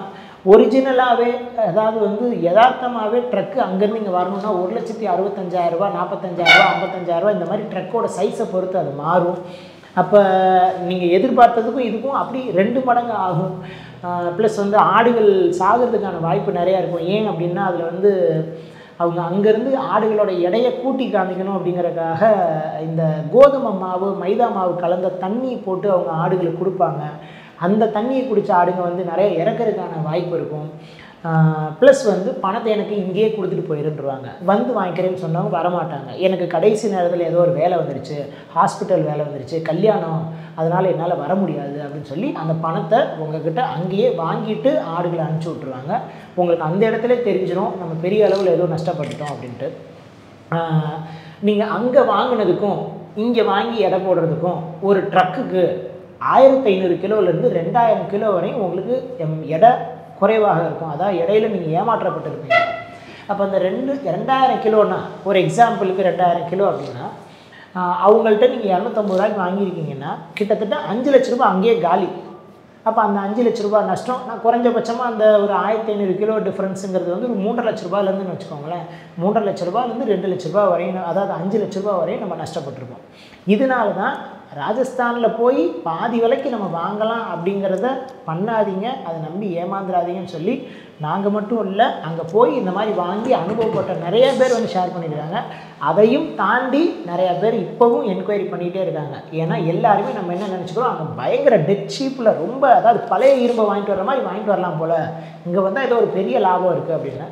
ஒரிஜினலாகவே அதாவது வந்து யதார்த்தமாகவே ட்ரக்கு அங்கேருந்து இங்கே வரணுன்னா 1,65,000 45,000 55,000 இந்த மாதிரி ட்ரக்கோட சைஸை பொறுத்து அது மாறும். அப்போ நீங்கள் எதிர்பார்த்ததுக்கும் இதுக்கும் அப்படி 2 மடங்கு ஆகும். ப்ளஸ் வந்து ஆடுகள் சாகிறதுக்கான வாய்ப்பு நிறையா இருக்கும். ஏன் அப்படின்னா அதில் வந்து அவங்க அங்கேருந்து ஆடுகளோட எடையை கூட்டி காமிக்கணும் அப்படிங்கிறதுக்காக இந்த கோதுமை மாவு மைதா மாவு கலந்த தண்ணி போட்டு அவங்க ஆடுகளுக்கு கொடுப்பாங்க. அந்த தண்ணியை குடித்த ஆடுங்க வந்து நிறைய இறக்கிறதுக்கான வாய்ப்பு இருக்கும். ப்ளஸ் வந்து பணத்தை எனக்கு இங்கேயே கொடுத்துட்டு போயிருந்துருவாங்க. வந்து வாங்கிக்கிறேன்னு சொன்னவங்க வரமாட்டாங்க. எனக்கு கடைசி நேரத்தில் ஏதோ ஒரு வேலை வந்துருச்சு, ஹாஸ்பிட்டல் வேலை வந்துருச்சு, கல்யாணம், அதனால் என்னால் வர முடியாது அப்படின்னு சொல்லி அந்த பணத்தை உங்கள்கிட்ட அங்கேயே வாங்கிட்டு ஆடுகளை அனுப்பிச்சி விட்ருவாங்க. உங்களுக்கு அந்த இடத்துல தெரிஞ்சிடும் நம்ம பெரிய அளவில் ஏதோ நஷ்டப்பட்டுட்டோம் அப்படின்ட்டு. நீங்கள் அங்கே வாங்கினதுக்கும் இங்கே வாங்கி எடை போடுறதுக்கும் ஒரு ட்ரக்குக்கு 1500 கிலோலேருந்து 2000 கிலோ வரையும் உங்களுக்கு எடை குறைவாக இருக்கும். அதாவது இடையில நீங்கள் ஏமாற்றப்பட்டிருப்பீங்க. அப்போ அந்த 2000 கிலோன்னா ஒரு எக்ஸாம்பிளுக்கு 2000 கிலோ அப்படின்னா அவங்கள்ட்ட நீங்கள் 250 ரூபாய்க்கு வாங்கியிருக்கீங்கன்னா கிட்டத்தட்ட 5 லட்ச ரூபா அங்கேயே காலி. அப்போ அந்த 5 லட்ச ரூபா நஷ்டம். நான் குறைஞ்சபட்சமாக அந்த ஒரு 1500 கிலோ டிஃப்ரென்ஸுங்கிறது வந்து ஒரு 3.5 லட்ச ரூபாயிலேருந்துன்னு வச்சுக்கோங்களேன். 3.5 லட்ச ரூபாயிலேருந்து 2 லட்ச ரூபா வரையும், அதாவது 5 லட்ச ரூபா வரையும் நம்ம நஷ்டப்பட்டிருக்கோம். இதனால தான் ராஜஸ்தானில் போய் பாதி விலைக்கு நம்ம வாங்கலாம் அப்படிங்கிறத பண்ணாதீங்க, அதை நம்பி ஏமாந்துடாதீங்கன்னு சொல்லி நாங்கள் மட்டும் இல்லை, அங்கே போய் இந்த மாதிரி வாங்கி அனுபவப்பட்ட நிறைய பேர் வந்து ஷேர் பண்ணியிருக்காங்க. அதையும் தாண்டி நிறையா பேர் இப்போவும் என்கொயரி பண்ணிகிட்டே இருக்காங்க. ஏன்னா எல்லாருமே நம்ம என்ன நினச்சிக்கிறோம், அங்கே பயங்கர டெட் சீப்பில் ரொம்ப அதாவது பழைய இரும்பை வாங்கிட்டு வர மாதிரி வாங்கிட்டு வரலாம் போல், இங்கே வந்தால் ஏதோ ஒரு பெரிய லாபம் இருக்குது அப்படின்னு.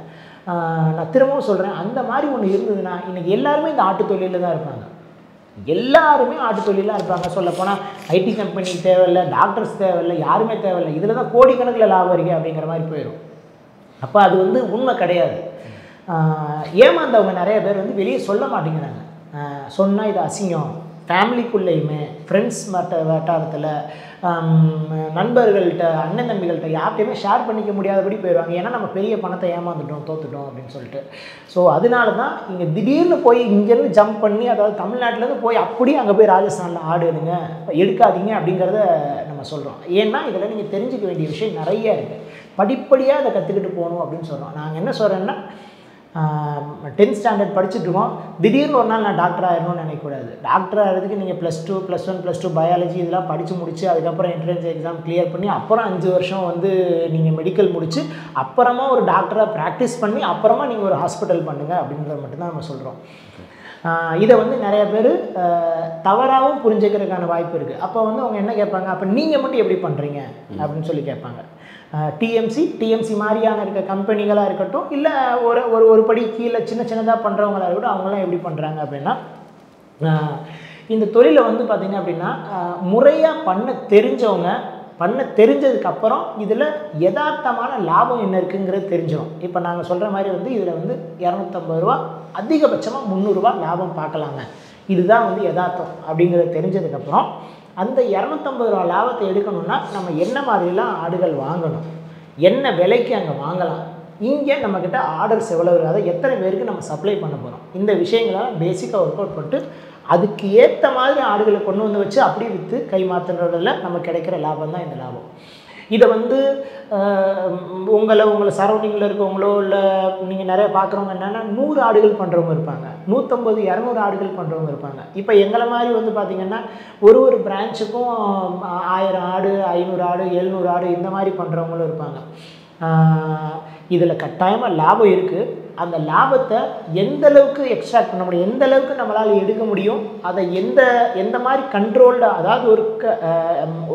நான் திரும்பவும் சொல்கிறேன், அந்த மாதிரி ஒன்று இருந்ததுன்னா இன்றைக்கி எல்லாருமே இந்த ஆட்டு தொழிலில் தான் இருப்பாங்க. எல்லாருமே ஆட்டு தொழிலாக இருப்பாங்க. சொல்லப்போனால் ஐடி கம்பெனிக்கு தேவையில்லை, டாக்டர்ஸ் தேவையில்லை, யாருமே தேவையில்லை, இதில் தான் கோடிக்கணக்கில் லாபம் இருக்குது அப்படிங்கிற மாதிரி போயிடும். அப்போ அது வந்து உண்மை கிடையாது. ஏமாந்தவங்க நிறைய பேர் வந்து வெளியே சொல்ல மாட்டேங்கிறாங்க. சொன்னால் இது அசிங்கம். ஃபேமிலிக்குள்ளேயுமே ஃப்ரெண்ட்ஸ் வட்டாரத்தில் நண்பர்கள்ட்ட அண்ணன் தம்பிகள்கிட்ட யார்கிட்டையுமே ஷேர் பண்ணிக்க முடியாதபடி போயிடுவாங்க. ஏன்னா நம்ம பெரிய பணத்தை ஏமாந்துட்டோம், தோத்துட்டோம் அப்படின்னு சொல்லிட்டு. ஸோ அதனால தான் இங்கே திடீர்னு போய் இங்கேருந்து ஜம்ப் பண்ணி, அதாவது தமிழ்நாட்டிலேருந்து போய் அப்படியே அங்கே போய் ராஜஸ்தானில் ஆடுங்க எடுக்காதீங்க அப்படிங்கிறத நம்ம சொல்கிறோம். ஏன்னா இதில் நீங்கள் தெரிஞ்சுக்க வேண்டிய விஷயம் நிறைய இருக்குது. படிப்படியாக அதை கற்றுக்கிட்டு போகணும் அப்படின்னு சொல்கிறோம். நாங்கள் என்ன சொல்கிறேன்னா 10th ஸ்டாண்டர்ட் படிச்சுட்ருக்கோம், திடீர்னு ஒரு நாள் நான் டாக்டர் ஆகிடணும்னு நினைக்கக்கூடாது. டாக்டர் ஆகிறதுக்கு நீங்கள் +2 +1 +2 பயாலஜி இதெல்லாம் படித்து முடித்து அதுக்கப்புறம் என்ட்ரன்ஸ் எக்ஸாம் கிளியர் பண்ணி அப்புறம் 5 வருஷம் வந்து நீங்கள் மெடிக்கல் முடித்து அப்புறமா ஒரு டாக்டராக ப்ராக்டிஸ் பண்ணி அப்புறமா நீங்கள் ஒரு ஹாஸ்பிட்டல் பண்ணுங்கள் அப்படின்றது மட்டும்தான் நம்ம சொல்கிறோம். இதை வந்து நிறைய பேர் தவறாகவும் புரிஞ்சுக்கிறதுக்கான வாய்ப்பு இருக்குது. அப்போ வந்து அவங்க என்ன கேட்பாங்க, அப்போ நீங்கள் மட்டும் எப்படி பண்ணுறீங்க அப்படின்னு சொல்லி கேட்பாங்க. டிஎம்சி மாதிரியான இருக்க கம்பெனிகளாக இருக்கட்டும், இல்லை ஒரு படி கீழே சின்னதாக பண்ணுறவங்களாக இருக்கட்டும், அவங்களாம் எப்படி பண்ணுறாங்க அப்படின்னா, இந்த தொழிலை வந்து பார்த்திங்க அப்படின்னா முறையாக பண்ண தெரிஞ்சதுக்கப்புறம் இதில் யதார்த்தமான லாபம் என்ன இருக்குங்கிறது தெரிஞ்சிடும். இப்போ நாங்கள் சொல்கிற மாதிரி வந்து இதில் வந்து 250 ரூபா, அதிகபட்சமாக 300 ரூபா லாபம் பார்க்கலாங்க, இதுதான் வந்து யதார்த்தம் அப்படிங்கிறது தெரிஞ்சதுக்கப்புறம் அந்த 250 ரூபா லாபத்தை எடுக்கணும்னா நம்ம என்ன மாதிரிலாம் ஆடுகள் வாங்கணும், என்ன விலைக்கு அங்கே வாங்கலாம், இங்கே நம்மக்கிட்ட ஆர்டர்ஸ் எவ்வளோ இருக்குது, அதை எத்தனை பேருக்கு நம்ம சப்ளை பண்ண போகிறோம், இந்த விஷயங்களாம் பேசிக்காக ஒர்க் அவுட் பண்ணிட்டு அதுக்கு ஏற்ற மாதிரி ஆடுகளை கொண்டு வந்து வச்சு அப்படியே விற்று கை மாற்றுறதுல நம்ம கிடைக்கிற லாபம் தான் இந்த லாபம். இதை வந்து உங்களை சரௌண்டிங்கில் இருக்கவங்களோ இல்லை நீங்கள் நிறைய பார்க்குறவங்க என்னென்னா 100 ஆடுகள் பண்ணுறவங்க இருப்பாங்க, 150 200 ஆடுகள் பண்ணுறவங்க இருப்பாங்க. இப்போ எங்களை மாதிரி வந்து பார்த்திங்கன்னா ஒரு பிரான்ச்சுக்கும் 1000 ஆடு 500 ஆடு 700 ஆடு இந்த மாதிரி பண்ணுறவங்களும் இருப்பாங்க. இதில் கட்டாயமாக லாபம் இருக்குது. அந்த லாபத்தை எந்த அளவுக்கு எக்ஸ்ட்ராக்ட் பண்ண முடியும், எந்த அளவுக்கு நம்மளால் எடுக்க முடியும், அதை எந்த மாதிரி கண்ட்ரோல்டாக, அதாவது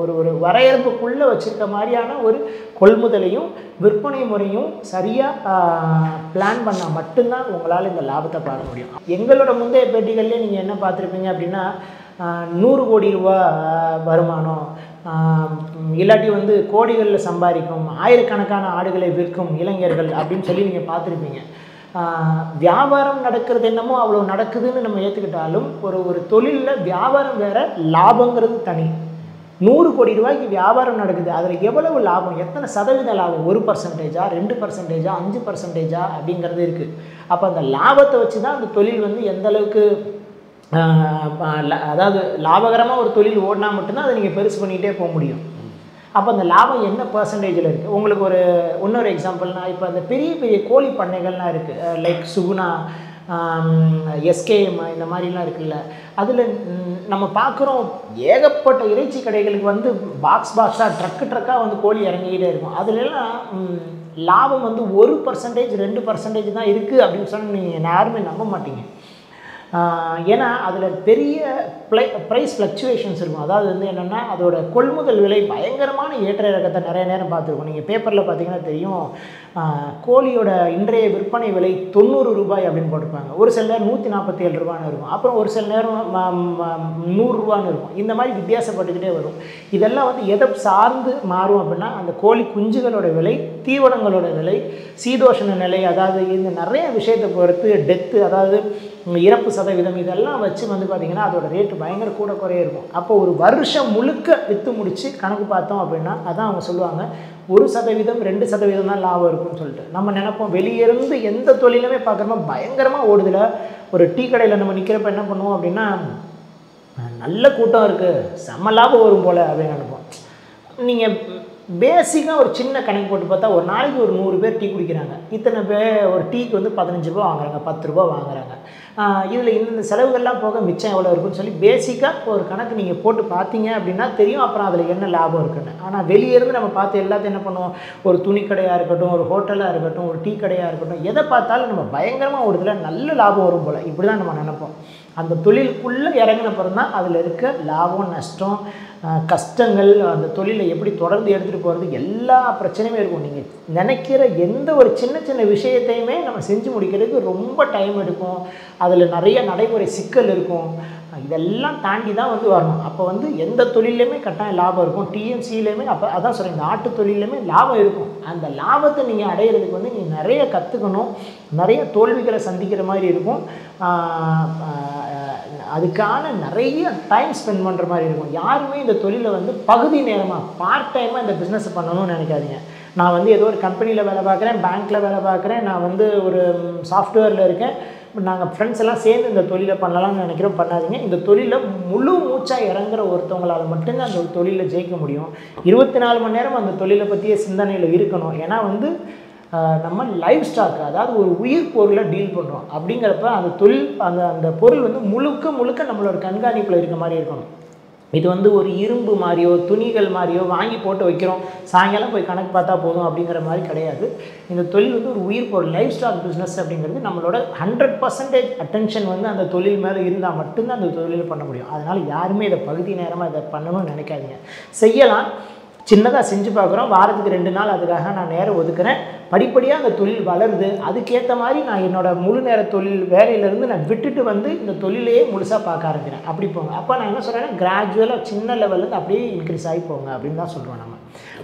ஒரு வரையறுப்புக்குள்ளே வச்சுருக்க மாதிரியான ஒரு கொள்முதலையும் விற்பனை முறையும் சரியாக பிளான் பண்ணால் மட்டும்தான் உங்களால் இந்த லாபத்தை பார்க்க முடியும். எங்களோட முந்தைய பேட்டிகள்லேயே நீங்கள் என்ன பார்த்துருப்பீங்க அப்படின்னா 100 கோடி ரூபா வருமானம், இல்லாட்டி வந்து கோடிகளில் சம்பாதிக்கும், ஆயிரக்கணக்கான ஆடுகளை விற்கும் இளைஞர்கள் அப்படின்னு சொல்லி நீங்கள் பார்த்துருப்பீங்க. வியாபாரம் நடக்கிறது என்னமோ அவ்வளோ நடக்குதுன்னு நம்ம ஏற்றுக்கிட்டாலும் ஒரு தொழிலில் வியாபாரம் வேறு, லாபங்கிறது தனி. 100 கோடி ரூபாய்க்கு வியாபாரம் நடக்குது, அதில் எவ்வளவு லாபம், எத்தனை சதவீத லாபம், 1%, 2%, 5% அப்படிங்கிறது இருக்குது. அப்போ அந்த லாபத்தை வச்சு தான் அந்த தொழில் வந்து எந்த அளவுக்கு, அதாவது லாபகரமாக ஒரு தொழில் ஓடினா மட்டும்தான் அதை நீங்கள் பெருசு பண்ணிகிட்டே போக முடியும். அப்போ அந்த லாபம் என்ன பர்சன்டேஜில் இருக்குது. உங்களுக்கு இன்னொரு எக்ஸாம்பிள்னால், இப்போ அந்த பெரிய கோழி பண்ணைகள்லாம் இருக்குது, லைக் சுகுணா, எஸ்கேஎம் இந்த மாதிரிலாம் இருக்குல்ல, அதில் நம்ம பார்க்குறோம் ஏகப்பட்ட இறைச்சி கடைகளுக்கு வந்து பாக்ஸாக ட்ரக்காக வந்து கோழி இறங்கிக்கிட்டே இருக்கும். அதுலலாம் லாபம் வந்து 1%, 2% தான் இருக்குது அப்படின்னு சொன்னால் நீங்கள் யாருமே நம்ப மாட்டீங்க. ஏன்னா அதில் பெரிய ப்ரைஸ் ஃப்ளக்சுவேஷன்ஸ் இருக்கும். அதாவது வந்து என்னென்னா அதோட கொள்முதல் விலை பயங்கரமான ஏற்ற இறக்கத்தை நிறைய நேரம் பார்த்துருக்கோம். நீங்கள் பேப்பரில் பார்த்தீங்கன்னா தெரியும், கோழியோட இன்றைய விற்பனை விலை 90 ரூபாய் அப்படின்னு போட்டிருப்பாங்க. ஒரு சில நேரம் 147 ரூபான்னு இருக்கும், அப்புறம் ஒரு சில நேரம் 100 ரூபான்னு இருக்கும். இந்த மாதிரி வித்தியாசப்பட்டுக்கிட்டே வரும். இதெல்லாம் வந்து எதை சார்ந்து மாறும் அப்படின்னா அந்த கோழி குஞ்சுகளோட விலை, தீவனங்களோட விலை, சீதோஷண நிலை, அதாவது இந்த நிறைய விஷயத்தை பொறுத்து டெத்து, அதாவது இறப்பு சதவீதம், இதெல்லாம் வச்சு வந்து பார்த்திங்கன்னா அதோட ரேட்டு பயங்கர கூட குறைய இருக்கும். அப்போ ஒரு வருஷம் முழுக்க விற்று முடித்து கணக்கு பார்த்தோம் அப்படின்னா அதான் அவங்க சொல்லுவாங்க 1%, 2% தான் லாபம் இருக்குன்னு சொல்லிட்டு. நம்ம நினைப்போம் வெளியிருந்து எந்த தொழிலுமே பார்க்குறோமோ பயங்கரமாக ஓடுதில்ல. ஒரு டீ கடையில் நம்ம நிற்கிறப்ப என்ன பண்ணுவோம் அப்படின்னா, நல்ல கூட்டம் இருக்குது, செம்ம லாபம் வரும் போல் அப்படின்னு நினைப்போம். நீங்கள் பேசிக்காக ஒரு சின்ன கணக்கு போட்டு பார்த்தா ஒரு நாளைக்கு ஒரு 100 பேர் டீ குடிக்கிறாங்க. இத்தனை பேர் ஒரு டீக்கு வந்து 15 ரூபா வாங்குறாங்க, 10 ரூபா வாங்குறாங்க. இதில் இந்த செலவுகள்லாம் போக மிச்சம் எவ்வளோ இருக்குன்னு சொல்லி பேசிக்காக ஒரு கணக்கு நீங்கள் போட்டு பார்த்தீங்க அப்படின்னா தெரியும் அப்புறம் அதில் என்ன லாபம் இருக்குன்னு. ஆனால் வெளியேருந்து நம்ம பார்த்து எல்லாத்தையும் என்ன பண்ணுவோம், ஒரு துணி கடையாக இருக்கட்டும், ஒரு ஹோட்டலாக இருக்கட்டும், ஒரு டீ கடையாக இருக்கட்டும், எதை பார்த்தாலும் நம்ம பயங்கரமாக ஒரு இதில் நல்ல லாபம் வரும் போல் இப்படி தான் நம்ம நினைப்போம். அந்த தொழிலுக்குள்ளே இறங்கின பிறகு தான் அதில் இருக்க லாபம், நஷ்டம், கஷ்டங்கள், அந்த தொழிலை எப்படி தொடர்ந்து எடுத்துகிட்டு போகிறது, எல்லா பிரச்சனையுமே இருக்கும். நீங்கள் நினைக்கிற எந்த ஒரு சின்ன விஷயத்தையுமே நம்ம செஞ்சு முடிக்கிறதுக்கு ரொம்ப டைம் எடுக்கும். அதில் நிறைய நடைமுறை சிக்கல் இருக்கும். இதெல்லாம் தாண்டி தான் வந்து வரணும். அப்போ வந்து எந்த தொழிலையுமே கட்டாயம் லாபம் இருக்கும். டிஎம்சியிலையுமே அப்போ அதான் சொல்கிறேன், இந்த ஆட்டு தொழிலையுமே லாபம் இருக்கும். அந்த லாபத்தை நீங்கள் அடையிறதுக்கு வந்து நீங்கள் நிறைய கற்றுக்கணும், நிறைய தோல்விகளை சந்திக்கிற மாதிரி இருக்கும். அதுக்கான நிறைய டைம் ஸ்பெண்ட் பண்ணுற மாதிரி இருக்கும். யாருமே இந்த தொழிலை வந்து பகுதி நேரமாக பார்ட் டைமாக இந்த பிஸ்னஸ் பண்ணணும்னு நினைக்காதீங்க. நான் வந்து ஏதோ ஒரு கம்பெனியில் வேலை பார்க்குறேன், பேங்க்கில் வேலை பார்க்குறேன், நான் வந்து ஒரு சாஃப்ட்வேரில் இருக்கேன், நாங்கள் ஃப்ரெண்ட்ஸ் எல்லாம் சேர்ந்து இந்த தொழிலை பண்ணலாம்னு நினைக்கிறோம், பண்ணாதீங்க. இந்த தொழிலில் முழு மூச்சாக இறங்குற ஒருத்தவங்களால் மட்டும்தான் அந்த தொழிலில் ஜெயிக்க முடியும். 24 மணி நேரம் அந்த தொழிலை பற்றிய சிந்தனையில் இருக்கணும். ஏன்னா வந்து நம்ம லைஃப் ஸ்டாக், அதாவது ஒரு உயிர் பொருளை டீல் பண்ணுறோம் அப்படிங்கிறப்ப அந்த தொழில் அந்த பொருள் வந்து முழுக்க நம்மளோட கண்காணிப்பில் இருக்க மாதிரி இருக்கணும். இது வந்து ஒரு இரும்பு மாதிரியோ துணிகள் மாதிரியோ வாங்கி போட்டு வைக்கிறோம், சாயங்காலம் போய் கணக்கு பார்த்தா போதும் அப்படிங்கிற மாதிரி கிடையாது. இந்த தொழில் வந்து ஒரு உயிர் பொருள், லைஃப் ஸ்டாக் பிஸ்னஸ் அப்படிங்கிறது நம்மளோட 100% அட்டென்ஷன் வந்து அந்த தொழில் மேலே இருந்தால் மட்டும்தான் அந்த தொழில் பண்ண முடியும். அதனால் யாருமே இதை பகுதி நேரமாக இதை பண்ணணும்னு நினைக்காதீங்க. செய்யலாம், சின்னதாக செஞ்சு பார்க்குறோம், வாரத்துக்கு 2 நாள் அதுக்காக நான் நேரம் ஒதுக்குறேன். படிப்படியாக அந்த தொழில் வளருது, அதுக்கேற்ற மாதிரி நான் என்னோடய முழு நேர தொழில் வேலையிலேருந்து நான் விட்டுட்டு வந்து இந்த தொழிலையே முழுசாக பார்க்க ஆரம்பிக்கிறேன். அப்படி போங்க. அப்போ நான் என்ன சொல்கிறேன்னா, கிராஜுவலாக சின்ன லெவல்லேருந்து அப்படியே இன்க்ரீஸ் ஆகி போங்க அப்படின்னு தான் சொல்லுவோம் நம்ம.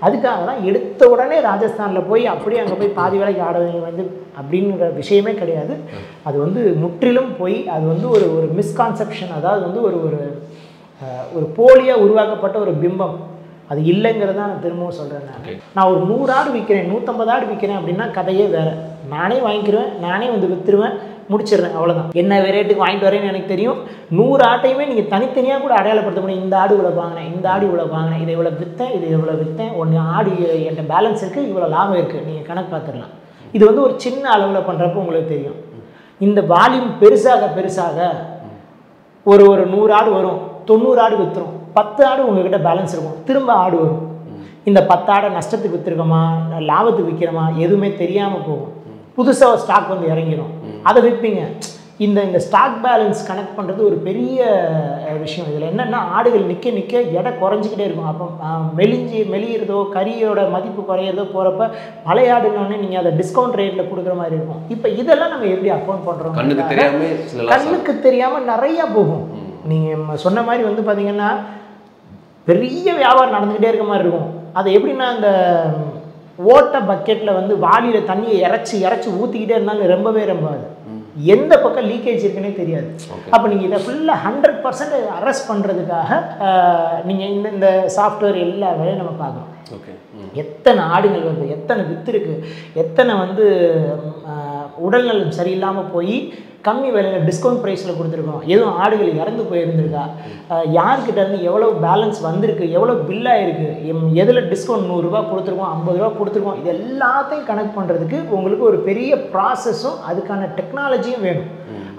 அதுக்காக தான் எடுத்த உடனே ராஜஸ்தானில் போய் அப்படியே அங்கே போய் பாதி வேலைக்கு ஆடவங்க வந்து அப்படிங்கிற விஷயமே கிடையாது. அது வந்து முற்றிலும் போய் அது வந்து ஒரு மிஸ்கான்செப்ஷன், அதாவது வந்து ஒரு போலியாக உருவாக்கப்பட்ட ஒரு பிம்பம். அது இல்லைங்கிறத நான் திரும்பவும் சொல்கிறேன். நான் ஒரு 100 ஆடு விற்கிறேன், 150 ஆடு விற்கிறேன் அப்படின்னா கதையே வேறு. நானே வாங்கிக்கிடுவேன், நானே வந்து விற்றுருவேன், முடிச்சிடுறேன், அவ்வளோதான். என்ன ரேட்டுக்கு வாங்கிட்டு வரேன்னு எனக்கு தெரியும். 100 ஆட்டையுமே நீங்கள் தனித்தனியாக கூட அடையாளப்படுத்த முடியும். இந்த ஆடு இவ்வளோ வாங்கினேன், இந்த ஆடு இவ்வளோ வாங்கினேன், இதை இவ்வளோ விற்றேன், இது இவ்வளோ விற்றேன், ஒன்று ஆடு என்கிட்ட பேலன்ஸ் இருக்குது, இவ்வளோ லாபம் இருக்குது, நீங்கள் கணக்கு பார்த்துடலாம். இது வந்து ஒரு சின்ன அளவில் பண்ணுறப்போ உங்களுக்கு தெரியும். இந்த வால்யூம் பெருசாக ஒரு 100 ஆடு வரும், 90 ஆடு விற்றுரும், 10 ஆடு உங்ககிட்ட பேலன்ஸ் இருக்கும், திரும்ப ஆடு வரும். இந்த 10 ஆடை நஷ்டத்துக்கு விற்றுருக்கோமா லாபத்துக்கு விற்கிறோமா எதுவுமே தெரியாமல் போகும். புதுசாக ஸ்டாக் வந்து இறங்கிடும், அதை விற்பீங்க. இந்த ஸ்டாக் பேலன்ஸ் கனெக்ட் பண்ணுறது ஒரு பெரிய விஷயம். இதில் என்னென்னா, ஆடுகள் நிற்க எடை குறைஞ்சிக்கிட்டே இருக்கும். அப்போ மெலியிறதோ கறியோட மதிப்பு குறையிறதோ போகிறப்ப பழைய ஆடுனோடனே நீங்கள் அதை டிஸ்கவுண்ட் ரேட்டில் கொடுக்குற மாதிரி இருக்கும். இப்போ இதெல்லாம் நம்ம எப்படி அக்கௌண்ட் பண்ணுறோம்? கண்ணுக்கு தெரியாமல் நிறையா போகும். நீங்கள் சொன்ன மாதிரி வந்து பார்த்தீங்கன்னா பெரிய வியாபாரம் நடந்துக்கிட்டே இருக்க மாதிரி இருக்கும். அது எப்படின்னா, அந்த ஓட்ட பக்கெட்டில் வந்து வாளியில் தண்ணியை இறச்சி ஊற்றிக்கிட்டே இருந்தாலும் ரொம்பவே ரொம்பாது. எந்த பக்கம் லீக்கேஜ் இருக்குன்னே தெரியாது. அப்போ நீங்கள் இதை ஃபுல்லாக 100% அரெஸ்ட் பண்ணுறதுக்காக நீங்கள் இந்த சாஃப்ட்வேர் எல்லா வேலையும் நம்ம பார்க்குறோம். எத்தனை ஆடுகள் வருது, எத்தனை வித்து இருக்குது, எத்தனை வந்து உடல்நலம் சரியில்லாமல் போய் கம்மி விலையில் டிஸ்கவுண்ட் ப்ரைஸில் கொடுத்துருக்கோம், எதுவும் ஆடுகள் இறந்து போயிருந்துருக்கா, யார்கிட்ட இருந்து எவ்வளோ பேலன்ஸ் வந்திருக்கு, எவ்வளோ பில்லாகிருக்கு, எதில் டிஸ்கவுண்ட் 100 ரூபா கொடுத்துருக்கோம், 50 ரூபா கொடுத்துருக்கோம், இது எல்லாத்தையும் கனெக்ட் பண்ணுறதுக்கு உங்களுக்கு ஒரு பெரிய ப்ராசஸும் அதுக்கான டெக்னாலஜியும் வேணும்.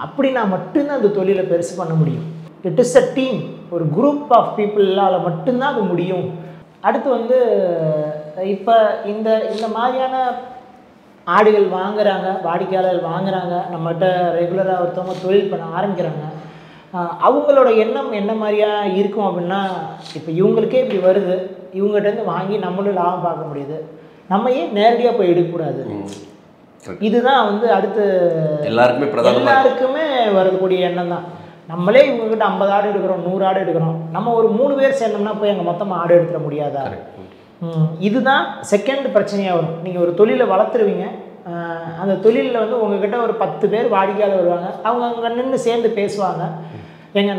அப்படின்னா மட்டும்தான் அந்த தொழிலை பெருசு பண்ண முடியும். இட் இஸ் அ டீம், ஒரு குரூப் ஆஃப் பீப்புளால் மட்டும்தான் அது முடியும். அடுத்து வந்து இப்போ இந்த மாதிரியான ஆடுகள் வாங்குறாங்க, வாடிக்கையாளர்கள் வாங்குறாங்க, நம்மகிட்ட ரெகுலராக ஒருத்தவங்க தொழில் பண்ண ஆரம்பிக்கிறாங்க. அவங்களோட எண்ணம் என்ன மாதிரியா இருக்கும் அப்படின்னா, இப்போ இவங்களுக்கே இப்படி வருது, இவங்ககிட்டருந்து வாங்கி நம்மளும் லாபம் பார்க்க முடியுது, நம்ம ஏன் நேரடியாக போய் எடுக்கக்கூடாது? இதுதான் வந்து அடுத்து எல்லாருக்குமே வரக்கூடிய எண்ணம் தான். நம்மளே இவங்ககிட்ட 50 ஆடு எடுக்கிறோம், 100 ஆடு எடுக்கிறோம், நம்ம ஒரு 3 பேர் சேர்ந்தோம்னா போய் அங்கே மொத்தமாக ஆடு எடுத்துட முடியாதா? இதுதான் செகண்ட் பிரச்சனையாக வரும். நீங்கள் ஒரு தொழிலை வளர்த்துருவீங்க, அந்த தொழிலில் வந்து உங்ககிட்ட ஒரு 10 பேர் வாடிக்கையாளர் வருவாங்க, அவங்க அங்கே நின்று சேர்ந்து பேசுவாங்க.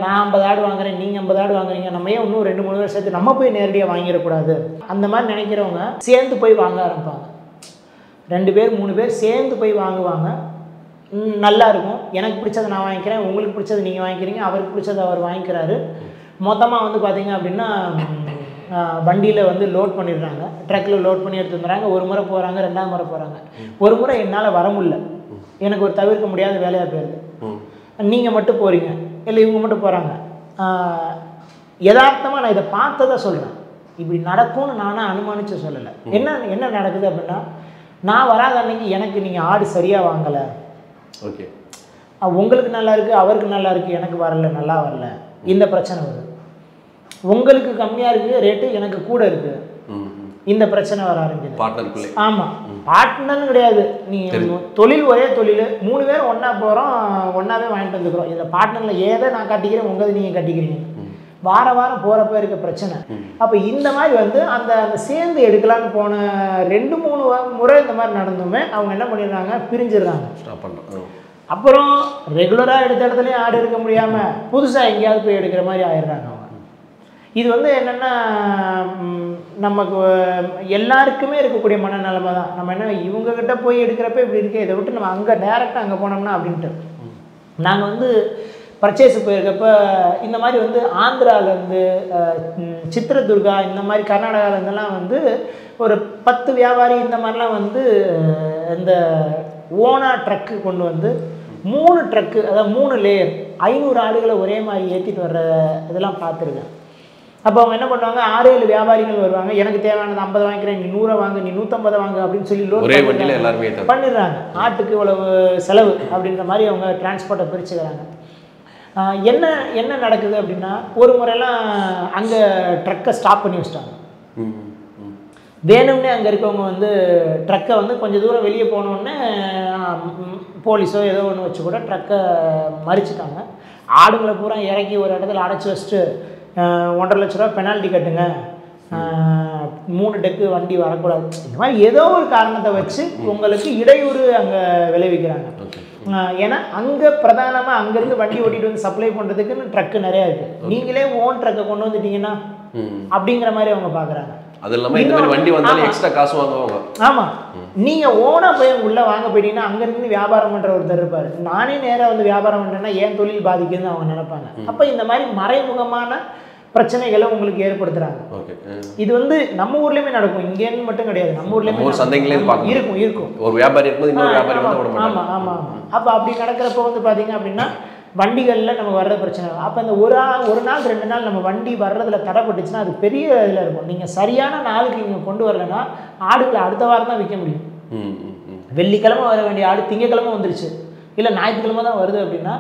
நான் 50 ஆடு வாங்குறேன், நீங்கள் 50 ஆடு வாங்குறீங்க, நம்ம ஏன் இன்னும் 2-3 பேர் சேர்த்து நம்ம போய் நேரடியாக வாங்கிடக்கூடாது? அந்த மாதிரி நினைக்கிறவங்க சேர்ந்து போய் வாங்க ஆரம்பிப்பாங்க. 2 பேர் 3 பேர் சேர்ந்து போய் வாங்குவாங்க. நல்லா இருக்கும். எனக்கு பிடிச்சதை நான் வாங்கிக்கிறேன், உங்களுக்கு பிடிச்சது நீங்கள் வாங்கிக்கிறீங்க, அவருக்கு பிடிச்சதை அவர் வாங்கிக்கிறாரு. மொத்தமாக வந்து பார்த்தீங்க அப்படின்னா வண்டியில் வந்து லோட் பண்ணிடுறாங்க, ட்ரக்கில் லோட் பண்ணி எடுத்து வந்துடுறாங்க. ஒரு முறை போகிறாங்க, 2ஆவது முறை போகிறாங்க. ஒரு முறை என்னால் வர முடியல, எனக்கு ஒரு தவிர்க்க முடியாத வேலையாக போயிடுது. நீங்கள் மட்டும் போகிறீங்க, இல்லை இவங்க மட்டும் போகிறாங்க. யதார்த்தமாக நான் இதை பார்த்ததை சொல்கிறேன், இப்படி நடக்கும்னு நானாக அனுமானித்து சொல்லலை. என்ன நடக்குது அப்படின்னா, நான் வராத அன்னைக்கு எனக்கு நீங்கள் ஆடு சரியாக வாங்கலை, ஓகே, உங்களுக்கு நல்லா இருக்குது, அவருக்கு நல்லா இருக்குது, எனக்கு வரல, நல்லா வரல, இந்த பிரச்சனை வருது. உங்களுக்கு கம்மியாக இருக்குது ரேட்டு, எனக்கு கூட இருக்குது, இந்த பிரச்சனை வர ஆரம்பிக்குது. ஆமாம், பார்ட்னர்னு கிடையாது, நீங்கள் தொழில் ஒரே தொழில், 3 பேர் ஒன்றா போகிறோம், ஒன்றாவே வாங்கிட்டு வந்துக்கிறோம். இந்த பார்ட்னரில் ஏதோ நான் கட்டிக்கிறேன், உங்கள் நீங்கள் கட்டிக்கிறீங்க, வாரம் போகிறப்ப இருக்க பிரச்சனை. அப்போ இந்த மாதிரி வந்து அந்த சேர்ந்து எடுக்கலான்னு போன 2-3 முறை இந்த மாதிரி நடந்துமே அவங்க என்ன பண்ணிடுறாங்க, பிரிஞ்சிடுறாங்க. அப்புறம் ரெகுலராக எடுத்த இடத்துலையும் ஆடு எடுக்க முடியாமல் புதுசாக எங்கேயாவது போய் எடுக்கிற மாதிரி ஆயிடுறாங்க அவங்க. இது வந்து என்னென்னா, நமக்கு எல்லாருக்குமே இருக்கக்கூடிய மனநிலைமை தான். நம்ம என்ன இவங்ககிட்ட போய் எடுக்கிறப்ப இப்படி இருக்கே, இதை விட்டு நம்ம அங்கே டேரெக்டாக அங்கே போனோம்னா அப்படின்ட்டு. நாங்கள் வந்து பர்ச்சேஸு போயிருக்கப்போ இந்த மாதிரி வந்து ஆந்திராவிலேருந்து, சித்ரதுர்கா, இந்த மாதிரி கர்நாடகாவிலேருந்துலாம் வந்து ஒரு 10 வியாபாரி இந்த மாதிரிலாம் வந்து இந்த ஓனா ட்ரக்கு கொண்டு வந்து 3 ட்ரக்கு, அதாவது 3 லேயர் 500 ஆடுகளை ஒரே மாதிரி ஏற்றிட்டு வர்ற இதெல்லாம் பார்த்துருக்கேன். அப்போ அவங்க என்ன பண்ணுவாங்க, 6-7 வியாபாரிகள் வருவாங்க, எனக்கு தேவையானது 50 வாங்கிக்கிறேன், நீ 100 வாங்கு, நீ 150 வாங்கு அப்படின்னு சொல்லி லோட் பண்ணிடுறாங்க. ஆட்டுக்கு இவ்வளவு செலவு அப்படின்ற மாதிரி அவங்க டிரான்ஸ்போர்ட்டை பிரிச்சுக்கிறாங்க. என்ன நடக்குது அப்படின்னா, ஒரு முறையெல்லாம் அங்கே ட்ரக்கை ஸ்டாப் பண்ணி வச்சிட்டாங்க. வேணும்னே அங்கே இருக்கவங்க வந்து ட்ரக்கை வந்து கொஞ்சம் தூரம் வெளியே போனோடனே போலீஸோ ஏதோ ஒன்று வச்சு கூட ட்ரக்கை மறிச்சிட்டாங்க. ஆடுங்களை பூரா இறக்கி ஒரு இடத்துல அடைச்சி வச்சுட்டு 1.5 லட்ச ரூபா பெனால்ட்டி கட்டுங்க, 3 டெக்கு வண்டி வரக்கூடாது, இந்த மாதிரி ஏதோ ஒரு காரணத்தை வச்சு உங்களுக்கு இடையூறு அங்கே விளைவிக்கிறாங்க. ஏன்னா அங்கே பிரதானமாக அங்கேருந்து வண்டி ஓட்டிகிட்டு வந்து சப்ளை பண்ணுறதுக்குன்னு ட்ரக்கு நிறையா இருக்குது. நீங்களே ஓன் ட்ரக்கை கொண்டு வந்துட்டீங்கன்னா அப்படிங்கிற மாதிரி அவங்க பார்க்குறாங்க. அது இல்லாமல் இந்த மாதிரி வண்டி வந்தாலும் எக்ஸ்ட்ரா காசு வாங்குவாங்க. ஆமாம், நீங்கள் ஓனாக போய் உள்ளே வாங்க போயிட்டீங்கன்னா அங்கேருந்து வியாபாரம் பண்ணுற ஒருத்தர் இருப்பார். நானே நேராக வந்து வியாபாரம் பண்ணுறேன்னா ஏன் தொழில் பாதிக்குதுன்னு அவங்க நினைப்பாங்க. அப்போ இந்த மாதிரி மறைமுகமான பிரச்சனைகளை உங்களுக்கு ஏற்படுத்துறாங்க. இது வந்து நம்ம ஊர்லயுமே நடக்கும், இங்கேன்னு மட்டும் கிடையாது, நம்ம ஊர்லயுமே இருக்கும் இருக்கும் ஒரு வியாபாரி இருக்கும்போது இன்னொரு வியாபாரி வந்து விட மாட்டாங்க. ஆமா ஆமா ஆமா. அப்போ அப்படி நடக்கிறப்ப வந்து பார்த்தீங்க அப்படின்னா வண்டிகளில் நம்ம வர்ற பிரச்சனை. அப்போ அந்த ஒரு நாள் 2 நாள் நம்ம வண்டி வர்றதுல தடைப்பட்டுச்சுன்னா அது பெரிய இதில் இருக்கும். நீங்கள் சரியான நாளுக்கு நீங்கள் கொண்டு வரலைன்னா ஆடுகளை அடுத்த வாரம் தான் விற்க முடியும். வெள்ளிக்கிழமை வர வேண்டிய ஆடு திங்கக்கிழமை வந்துருச்சு, இல்லை ஞாயிற்றுக்கிழமை தான் வருது அப்படின்னா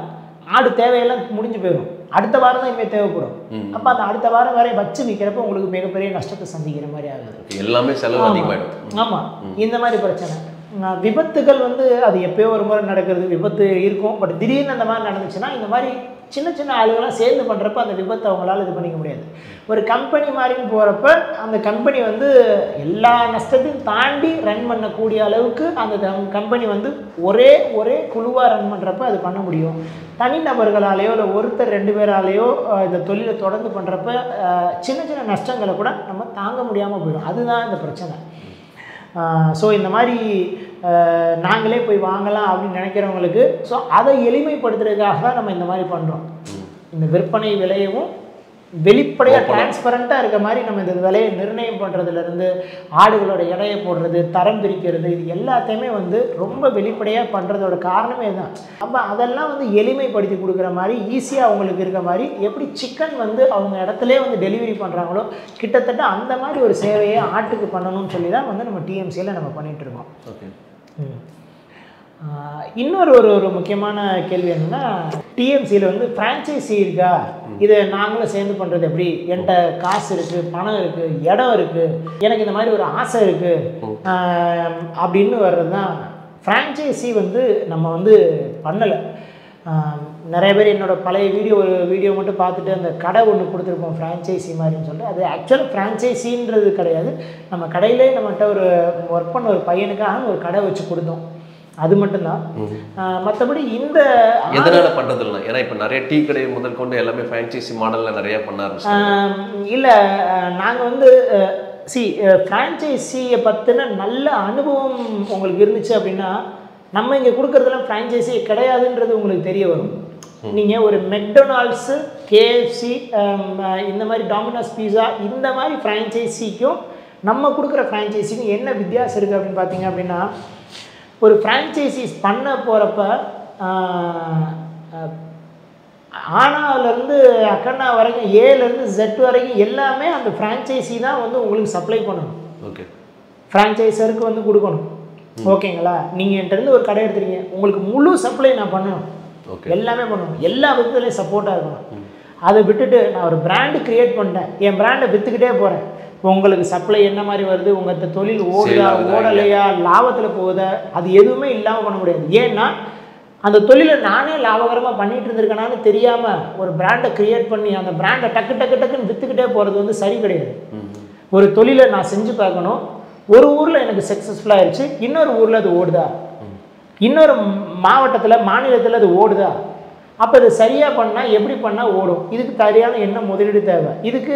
ஆடு தேவையெல்லாம் முடிஞ்சு போயிடும். அடுத்த வாரம் தான் இனிமேல் தேவைப்படும். அப்போ அந்த அடுத்த வாரம் வரை வச்சு விற்கிறப்ப உங்களுக்கு மிகப்பெரிய நஷ்டத்தை சந்திக்கிற மாதிரி ஆகுது. எல்லாமே செலவு அதிகமாகிடும். ஆமாம், இந்த மாதிரி பிரச்சனை. விபத்துகள் வந்து அது எப்பயோ ஒரு முறை நடக்கிறது, விபத்து இருக்கும். பட் திடீர்னு அந்த மாதிரி நடந்துச்சுன்னா இந்த மாதிரி சின்ன சின்ன ஆளுகளாம் சேர்ந்து பண்ணுறப்ப அந்த விபத்தை அவங்களால இது பண்ணிக்க முடியாது. ஒரு கம்பெனி மாதிரின்னு போகிறப்ப அந்த கம்பெனி வந்து எல்லா நஷ்டத்தையும் தாண்டி ரன் பண்ணக்கூடிய அளவுக்கு அந்த கம்பெனி வந்து ஒரே குழுவாக ரன் பண்ணுறப்ப அது பண்ண முடியும். தனிநபர்களாலேயோ இல்லை ஒருத்தர் 2 பேராலேயோ இந்த தொழிலை தொடர்ந்து பண்ணுறப்ப சின்ன சின்ன நஷ்டங்களை கூட நம்ம தாங்க முடியாமல் போயிடும். அதுதான் இந்த பிரச்சனை. ஸோ இந்த மாதிரி நாங்களே போய் வாங்கலாம் அப்படின்னு நினைக்கிறவங்களுக்கு ஸோ அதை எளிமைப்படுத்துறதுக்காக தான் நம்ம இந்த மாதிரி பண்ணுறோம். இந்த விற்பனை விலையவும் வெளிப்படையாக டிரான்ஸ்பரண்ட்டாக இருக்க மாதிரி நம்ம இந்த விலையை நிர்ணயம் பண்ணுறதுலேருந்து ஆடுகளோட எடையை போடுறது, தரம் பிரிக்கிறது, இது எல்லாத்தையுமே வந்து ரொம்ப வெளிப்படையாக பண்ணுறதோட காரணமே தான். அப்போ அதெல்லாம் வந்து எளிமைப்படுத்தி கொடுக்குற மாதிரி ஈஸியாக அவங்களுக்கு இருக்க மாதிரி எப்படி சிக்கன் வந்து அவங்க இடத்துலேயே வந்து டெலிவரி பண்ணுறாங்களோ கிட்டத்தட்ட அந்த மாதிரி ஒரு சேவையை ஆட்டுக்கு பண்ணணும்னு சொல்லி தான் வந்து நம்ம டிஎம்சியில் நம்ம பண்ணிகிட்ருக்கோம். இன்னொரு ஒரு முக்கியமான கேள்வி என்னென்னா, டிஎம்சியில் வந்து ஃப்ரான்ச்சைஸி இருக்கா, இதை நாங்களும் சேர்ந்து பண்ணுறது எப்படி, என்கிட்ட காசு இருக்குது, பணம் இருக்குது, இடம் இருக்குது, எனக்கு இந்த மாதிரி ஒரு ஆசை இருக்குது அப்படின்னு வர்றது தான். ஃப்ரான்ச்சைஸி வந்து நம்ம வந்து பண்ணலை. நிறைய பேர் என்னோடய பழைய வீடியோ மட்டும் பார்த்துட்டு அந்த கடை ஒன்று கொடுத்துருப்போம் ஃப்ரான்ச்சைஸி மாதிரின்னு சொல்லிட்டு, அது ஆக்சுவலாக ஃப்ரான்ச்சைஸின்றது கிடையாது. நம்ம கடையிலே நம்மகிட்ட ஒரு ஒர்க் பண்ண ஒரு பையனுக்காக ஒரு கடை வச்சு கொடுத்தோம், அது மட்டும்தான். மற்றபடி இந்த எதனால பண்ணுறது இல்லை, ஏன்னா இப்போ நிறைய டீ கடை முதல் கொண்டு எல்லாமே ஃப்ரான்ச்சைஸி மாடலில் நிறையா பண்ண ஆரம்பிச்சிட்டாங்க. இல்லை, நாங்கள் வந்து ஃப்ரான்ச்சைஸியை பற்றின நல்ல அனுபவம் உங்களுக்கு இருந்துச்சு அப்படின்னா நம்ம இங்கே கொடுக்குறதுலாம் ஃப்ரான்ச்சைஸி கிடையாதுன்றது உங்களுக்கு தெரிய வரும். நீங்கள் ஒரு மெக்டொனால்ட்ஸு, கேஎஃப்சி, இந்த மாதிரி டாமினோஸ் பீஸா, இந்த மாதிரி ஃப்ரான்ச்சைஸிக்கும் நம்ம கொடுக்குற ஃப்ரான்ச்சைஸிக்கும் என்ன வித்தியாசம் இருக்குது அப்படின்னு பார்த்தீங்க அப்படின்னா, ஒரு ஃப்ரான்ச்சைசிஸ் பண்ண போகிறப்ப ஆனாவிலேருந்து அக்கண்ணா வரைக்கும், ஏலேருந்து Z வரைக்கும் எல்லாமே அந்த ஃப்ரான்ச்சைஸி தான் வந்து உங்களுக்கு சப்ளை பண்ணணும். ஓகே, ஃப்ரான்ச்சைசருக்கு வந்து கொடுக்கணும். ஓகேங்களா, நீங்கள் என்கிட்டருந்து ஒரு கடை எடுத்துறீங்க, உங்களுக்கு முழு சப்ளை நான் பண்ணணும், எல்லாமே பண்ணணும், எல்லா விதத்துலேயும் சப்போர்ட்டாக இருக்கணும். அதை விட்டுட்டு நான் ஒரு பிராண்டு க்ரியேட் பண்ணிட்டேன், என் பிராண்டை விற்றுக்கிட்டே போகிறேன், உங்களுக்கு சப்ளை என்ன மாதிரி வருது, உங்கள் தொழில் ஓடுதா ஓடலையா, லாபத்தில் போகுதா, அது எதுவுமே இல்லாமல் பண்ண முடியாது. ஏன்னா அந்த தொழிலை நானே லாபகரமாக பண்ணிகிட்டு இருந்திருக்கேனான்னு தெரியாமல் ஒரு பிராண்டை க்ரியேட் பண்ணி அந்த பிராண்டை டக்குன்னு விற்றுக்கிட்டே போகிறது வந்து சரி கிடையாது. ஒரு தொழிலை நான் செஞ்சு பார்க்கணும், ஒரு ஊரில் எனக்கு சக்ஸஸ்ஃபுல்லாக ஆயிடுச்சு, இன்னொரு ஊரில் அது ஓடுதா, இன்னொரு மாவட்டத்தில் மாநிலத்தில் அது ஓடுதா, அப்போ இது சரியாக பண்ணால் எப்படி பண்ணால் ஓடும், இதுக்கு சரியான என்ன முதலீடு தேவை, இதுக்கு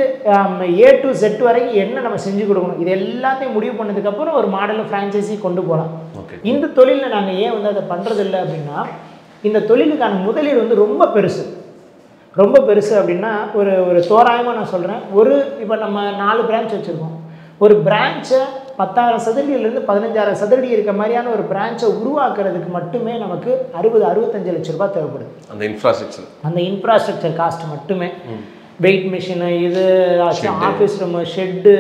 A to Z வரைக்கும் என்ன நம்ம செஞ்சு கொடுக்கணும், இது எல்லாத்தையும் முடிவு பண்ணதுக்கப்புறம் ஒரு மாடலில் ஃப்ரான்ச்சைஸி கொண்டு போகலாம். இந்த தொழிலில் நாங்கள் ஏன் வந்து அதை பண்ணுறதில்லை அப்படின்னா, இந்த தொழிலுக்கான முதலீடு வந்து ரொம்ப பெருசு அப்படின்னா ஒரு தோராயமாக நான் சொல்கிறேன். இப்போ நம்ம 4 பிரான்ச் வச்சுருக்கோம், ஒரு பிரான்ச்சை 10,000 சதுரடியிலேருந்து 15,000 சதுரடி இருக்க மாதிரியான ஒரு பிரான்ச்சை உருவாக்குறதுக்கு மட்டுமே நமக்கு 60-65 லட்ச ரூபாய் தேவைப்படுது. அந்த இன்ஃப்ராஸ்ட்ரக்சர் காஸ்ட் மட்டுமே, வெயிட் மிஷினு, இது ஆஃபீஸ் ரூமு, ஷெட்டு,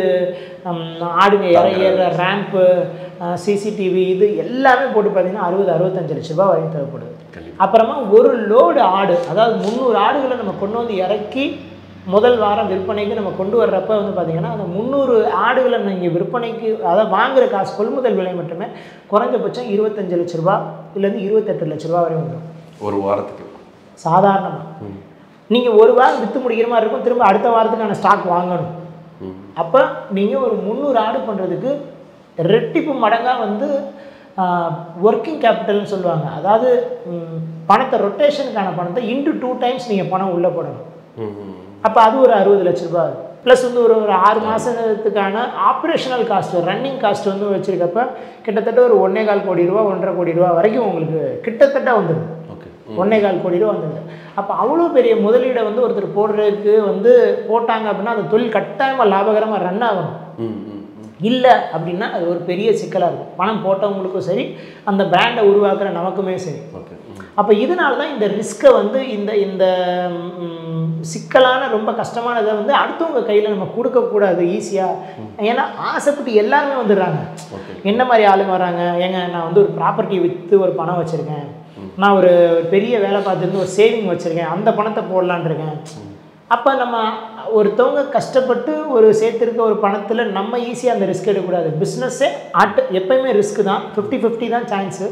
ஆடுங்க இறையிற ரேம்ப்பு, சிசிடிவி, இது எல்லாமே போட்டு பார்த்தீங்கன்னா 60-65 லட்ச ரூபாய் வரைக்கும் தேவைப்படுது. அப்புறமா ஒரு லோடு ஆடு, அதாவது 300 ஆடுகளை நம்ம கொண்டு வந்து இறக்கி முதல் வாரம் விற்பனைக்கு நம்ம கொண்டு வர்றப்ப வந்து பார்த்திங்கன்னா அந்த 300 ஆடுகளை நீங்கள் விற்பனைக்கு அதாவது வாங்குகிற காசு கொள்முதல் விலை மட்டுமே குறைஞ்சபட்சம் 25 லட்ச ரூபா இல்லைருந்து 28 லட்ச ரூபா வரை வந்துடும் ஒரு வாரத்துக்கு. சாதாரணமாக நீங்கள் ஒரு வாரம் விற்று முடிக்கிற மாதிரி இருக்கும், திரும்ப அடுத்த வாரத்துக்கான ஸ்டாக் வாங்கணும். அப்போ நீங்கள் ஒரு 300 ஆடு பண்ணுறதுக்கு ரெட்டிப்பு மடங்காக வந்து ஒர்க்கிங் கேபிட்டல்னு சொல்லுவாங்க. அதாவது பணத்தை ரொட்டேஷனுக்கான பணத்தை இன்டு 2 டைம்ஸ் நீங்கள் பணம் உள்ளே போடணும். அப்போ அது ஒரு 60 லட்ச ரூபா. ப்ளஸ் வந்து ஒரு 6 மாதத்துக்கான ஆப்ரேஷனல் காஸ்ட் ரன்னிங் காஸ்ட் வந்து வச்சுருக்கப்ப கிட்டத்தட்ட ஒரு 1.25 கோடி ரூபா 1.5 கோடி ரூபா வரைக்கும் உங்களுக்கு கிட்டத்தட்ட வந்துடும். 1.25 கோடி ரூபா வந்துடுது. அப்போ அவ்வளோ பெரிய முதலீடை வந்து ஒருத்தர் போடுறதுக்கு வந்து போட்டாங்க அப்படின்னா அந்த தொழில் கட்டாயமாக லாபகரமாக ரன் ஆகணும். இல்லை அப்படின்னா அது ஒரு பெரிய சிக்கலாக இருக்கும், பணம் போட்டவங்களுக்கும் சரி அந்த பிராண்டை உருவாக்குற நமக்குமே சரி. அப்போ இதனால தான் இந்த ரிஸ்க்கை வந்து இந்த சிக்கலான ரொம்ப கஷ்டமானதை வந்து அடுத்தவங்க கையில் நம்ம கொடுக்கக்கூடாது ஈஸியாக. ஏன்னா ஆசைப்பட்டு எல்லாருமே வந்துடுறாங்க. என்ன மாதிரி ஆளுங்க வராங்க, ஏங்க நான் வந்து ஒரு ப்ராப்பர்ட்டி விற்று ஒரு பணம் வச்சுருக்கேன், நான் ஒரு பெரிய வேலை பார்த்துருந்து ஒரு சேவிங் வச்சுருக்கேன், அந்த பணத்தை போடலான் இருக்கேன். அப்போ நம்ம ஒருத்தவங்க கஷ்டப்பட்டு ஒரு சேர்த்துருக்க ஒரு பணத்தில் நம்ம ஈஸியாக அந்த ரிஸ்க் எடுக்கக்கூடாது. பிஸ்னஸ்ஸே எப்போயுமே ரிஸ்க்கு தான், 50-50 தான் சான்ஸு.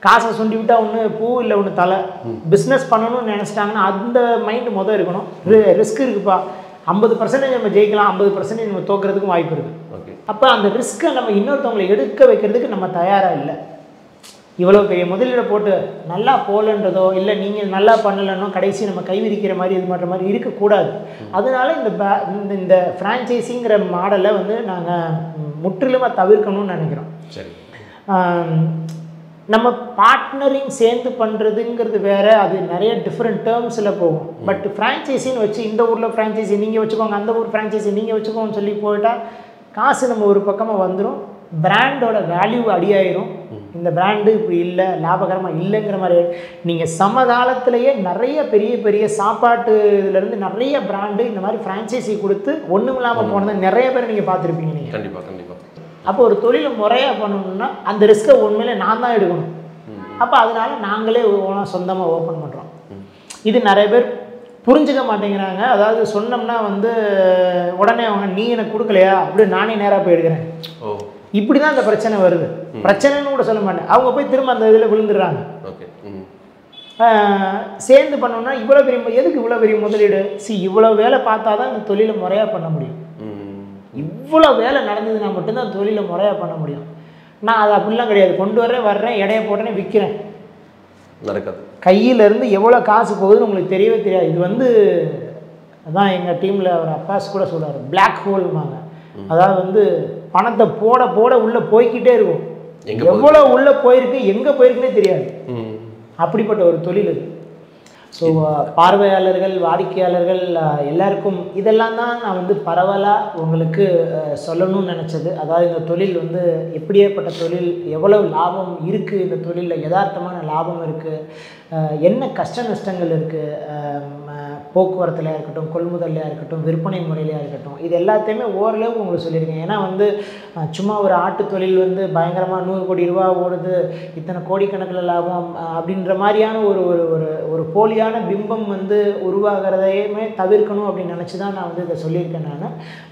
காசை சுண்டி விட்டால் ஒன்று பூ இல்லை ஒன்று தலை. பிஸ்னஸ் பண்ணணும்னு நினச்சிட்டாங்கன்னா அந்த மைண்டு மொதல் இருக்கணும். ரிஸ்க் இருக்குப்பா, 50% நம்ம ஜெயிக்கலாம், 50% நம்ம தோக்கிறதுக்கும் வாய்ப்பு இருக்குது. அப்போ அந்த ரிஸ்க்கை நம்ம இன்னொருத்தவங்களை எடுக்க வைக்கிறதுக்கு நம்ம தயாராக இல்லை. இவ்வளோ பெரிய முதலீடை போட்டு நல்லா போகலன்றதோ இல்லை நீங்கள் நல்லா பண்ணலைன்னோ கடைசி நம்ம கைவிரிக்கிற மாதிரி இது பண்ணுற மாதிரி இருக்கக்கூடாது. அதனால இந்த ஃப்ரான்ச்சைஸிங்கிற மாடலை வந்து நாங்கள் முற்றிலுமாக தவிர்க்கணும்னு நினைக்கிறோம். நம்ம பார்ட்னரிங் சேர்ந்து பண்ணுறதுங்கிறது வேறு, அது நிறைய டிஃப்ரெண்ட் டேர்ம்ஸில் போகும். பட் ஃப்ரான்ச்சைஸின்னு வச்சு இந்த ஊரில் ஃப்ரான்ச்சைஸி நீங்கள் வச்சுக்கோங்க, அந்த ஊர் ஃப்ரான்ச்சைஸி நீங்கள் வச்சுக்கோங்கன்னு சொல்லி போயிட்டால் காசு நம்ம ஒரு பக்கமாக வந்துடும், பிராண்டோட வேல்யூ அடியாயிரும். இந்த பிராண்டு இப்படி இல்லை, லாபகரமாக இல்லைங்கிற மாதிரி. நீங்கள் சமகாலத்திலேயே நிறைய பெரிய பெரிய சாப்பாட்டு இதுலேருந்து நிறைய பிராண்டு இந்த மாதிரி ஃப்ரான்ச்சைஸி கொடுத்து ஒன்றும் இல்லாமல் போனதை நிறைய பேர் நீங்கள் பார்த்துருப்பீங்க. நீங்கள் கண்டிப்பாக கண்டிப்பாக. அப்போ ஒரு தொழிலை முறையாக பண்ணணும்னா அந்த ரிஸ்க்கை உண்மையிலே நான் தான் எடுக்கணும். அப்போ அதனால நாங்களே சொந்தமாக ஓப்பன் பண்ணுறோம். இது நிறைய பேர் புரிஞ்சுக்க மாட்டேங்கிறாங்க. அதாவது சொன்னோம்னா வந்து உடனே அவங்க நீ எனக்கு கொடுக்கலையா அப்படி நானே நேராக போய் எடுக்கிறேன், இப்படி தான் இந்த பிரச்சனை வருது. பிரச்சனைன்னு கூட சொல்ல மாட்டேன், அவங்க போய் திரும்ப அந்த இதில் விழுந்துடுறாங்க. சேர்ந்து பண்ணோம்னா இவ்வளோ பெரிய எதுக்கு இவ்வளோ பெரிய முதலீடு? இவ்வளோ வேலை பார்த்தா தான் இந்த தொழிலை முறையாக பண்ண முடியும். இவ்வளோ வேலை நடந்ததுன்னா மட்டும்தான் தொழிலை முறையாக பண்ண முடியும். நான் அது அப்படிலாம் கிடையாது, கொண்டு வர்றேன் எடையை போட்டேனே விற்கிறேன், நடக்காது. கையிலேருந்து எவ்வளோ காசு போகுதுன்னு உங்களுக்கு தெரியவே தெரியாது. இது வந்து அதான் எங்கள் டீமில் ஒரு அப்பாஸ் கூட சொல்கிறார், பிளாக் ஹோல்மாங்க. அதாவது வந்து பணத்தை போட போட உள்ளே போய்கிட்டே இருக்கும், எவ்வளோ உள்ளே போயிருக்கு எங்கே போயிருக்குன்னே தெரியாது. அப்படிப்பட்ட ஒரு தொழில் இது. ஸோ பார்வையாளர்கள் வாடிக்கையாளர்கள் எல்லாருக்கும் இதெல்லாம் தான் நான் வந்து பரவலாக உங்களுக்கு சொல்லணும்னு நினச்சது. அதாவது இந்த தொழில் வந்து எப்படியேப்பட்ட தொழில், எவ்வளவு லாபம் இருக்குது இந்த தொழிலில், யதார்த்தமான லாபம் இருக்குது, என்ன கஷ்ட நஷ்டங்கள் இருக்குது, போக்குவரத்துலையாக இருக்கட்டும், கொள்முதலையாக இருக்கட்டும், விற்பனை முறையிலையாக இருக்கட்டும், இது எல்லாத்தையுமே ஓரளவு உங்களுக்கு சொல்லியிருக்கேன். ஏன்னா வந்து சும்மா ஒரு ஆட்டு தொழில் வந்து பயங்கரமாக 100 கோடி ரூபா ஓடுது, இத்தனை கோடிக்கணக்கில் லாபம் அப்படின்ற மாதிரியான ஒரு போலியான பிம்பம் வந்து உருவாகிறதையுமே தவிர்க்கணும் அப்படின்னு நினச்சி தான் நான் வந்து இதை சொல்லியிருக்கேன்.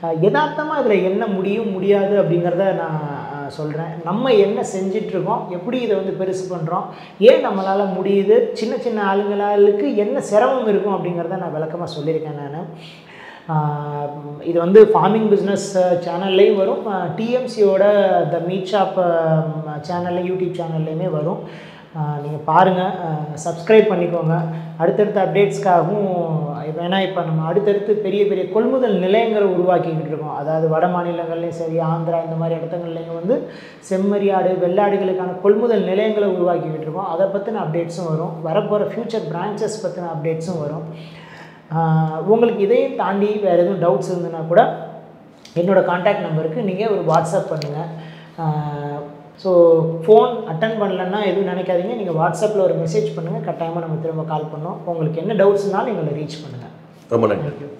நான் யதார்த்தமாக இதில் என்ன முடியும் முடியாது அப்படிங்கிறத நான் சொல்கிறேன். நம்ம என்ன செஞ்சிட்ருக்கோம், எப்படி இதை வந்து பெருசு பண்ணுறோம், ஏன் நம்மளால் முடியுது, சின்ன சின்ன ஆளுங்களுக்கு என்ன சிரமம் இருக்கும் அப்படிங்கிறத நான் விளக்கமாக சொல்லியிருக்கேன். நான் இது வந்து ஃபார்மிங் பிஸ்னஸ் சேனல்லையும் வரும், டிஎம்சியோட த மீட் ஷாப் சேனல்ல யூடியூப் சேனல்லையுமே வரும். நீங்கள் பாருங்கள், சப்ஸ்கிரைப் பண்ணிக்கோங்க. அடுத்தடுத்த அப்டேட்ஸ்க்காகவும் ஏன்னா இப்போ நம்ம அடுத்தடுத்து பெரிய பெரிய கொள்முதல் நிலையங்களை உருவாக்கிக்கிட்டு இருக்கோம். அதாவது வட மாநிலங்கள்லேயும் சரி, ஆந்திரா இந்த மாதிரி இடத்துங்கள்லையும் வந்து செம்மறியாடு வெள்ளாடுகளுக்கான கொள்முதல் நிலையங்களை உருவாக்கிக்கிட்டு இருக்கோம். அதை பற்றின அப்டேட்ஸும் வரும், வரப்போகிற ஃப்யூச்சர் பிரான்ச்சஸ் பற்றின அப்டேட்ஸும் வரும். உங்களுக்கு இதையும் தாண்டி வேறு எதுவும் டவுட்ஸ் இருந்ததுன்னா கூட என்னோடய கான்டாக்ட் நம்பருக்கு நீங்கள் ஒரு வாட்ஸ்அப் பண்ணுங்கள். ஸோ ஃபோன் அட்டன் பண்ணலன்னா எதுவும் நினைக்காதீங்க, நீங்கள் வாட்ஸ்அப்பில் ஒரு மெசேஜ் பண்ணுங்கள், கட்டாயமாக நம்ம திரும்ப கால் பண்ணோம். உங்களுக்கு என்ன டவுட்ஸ்னாலும் எங்களை ரீச் பண்ணுங்கள். ரொம்ப நன்றி.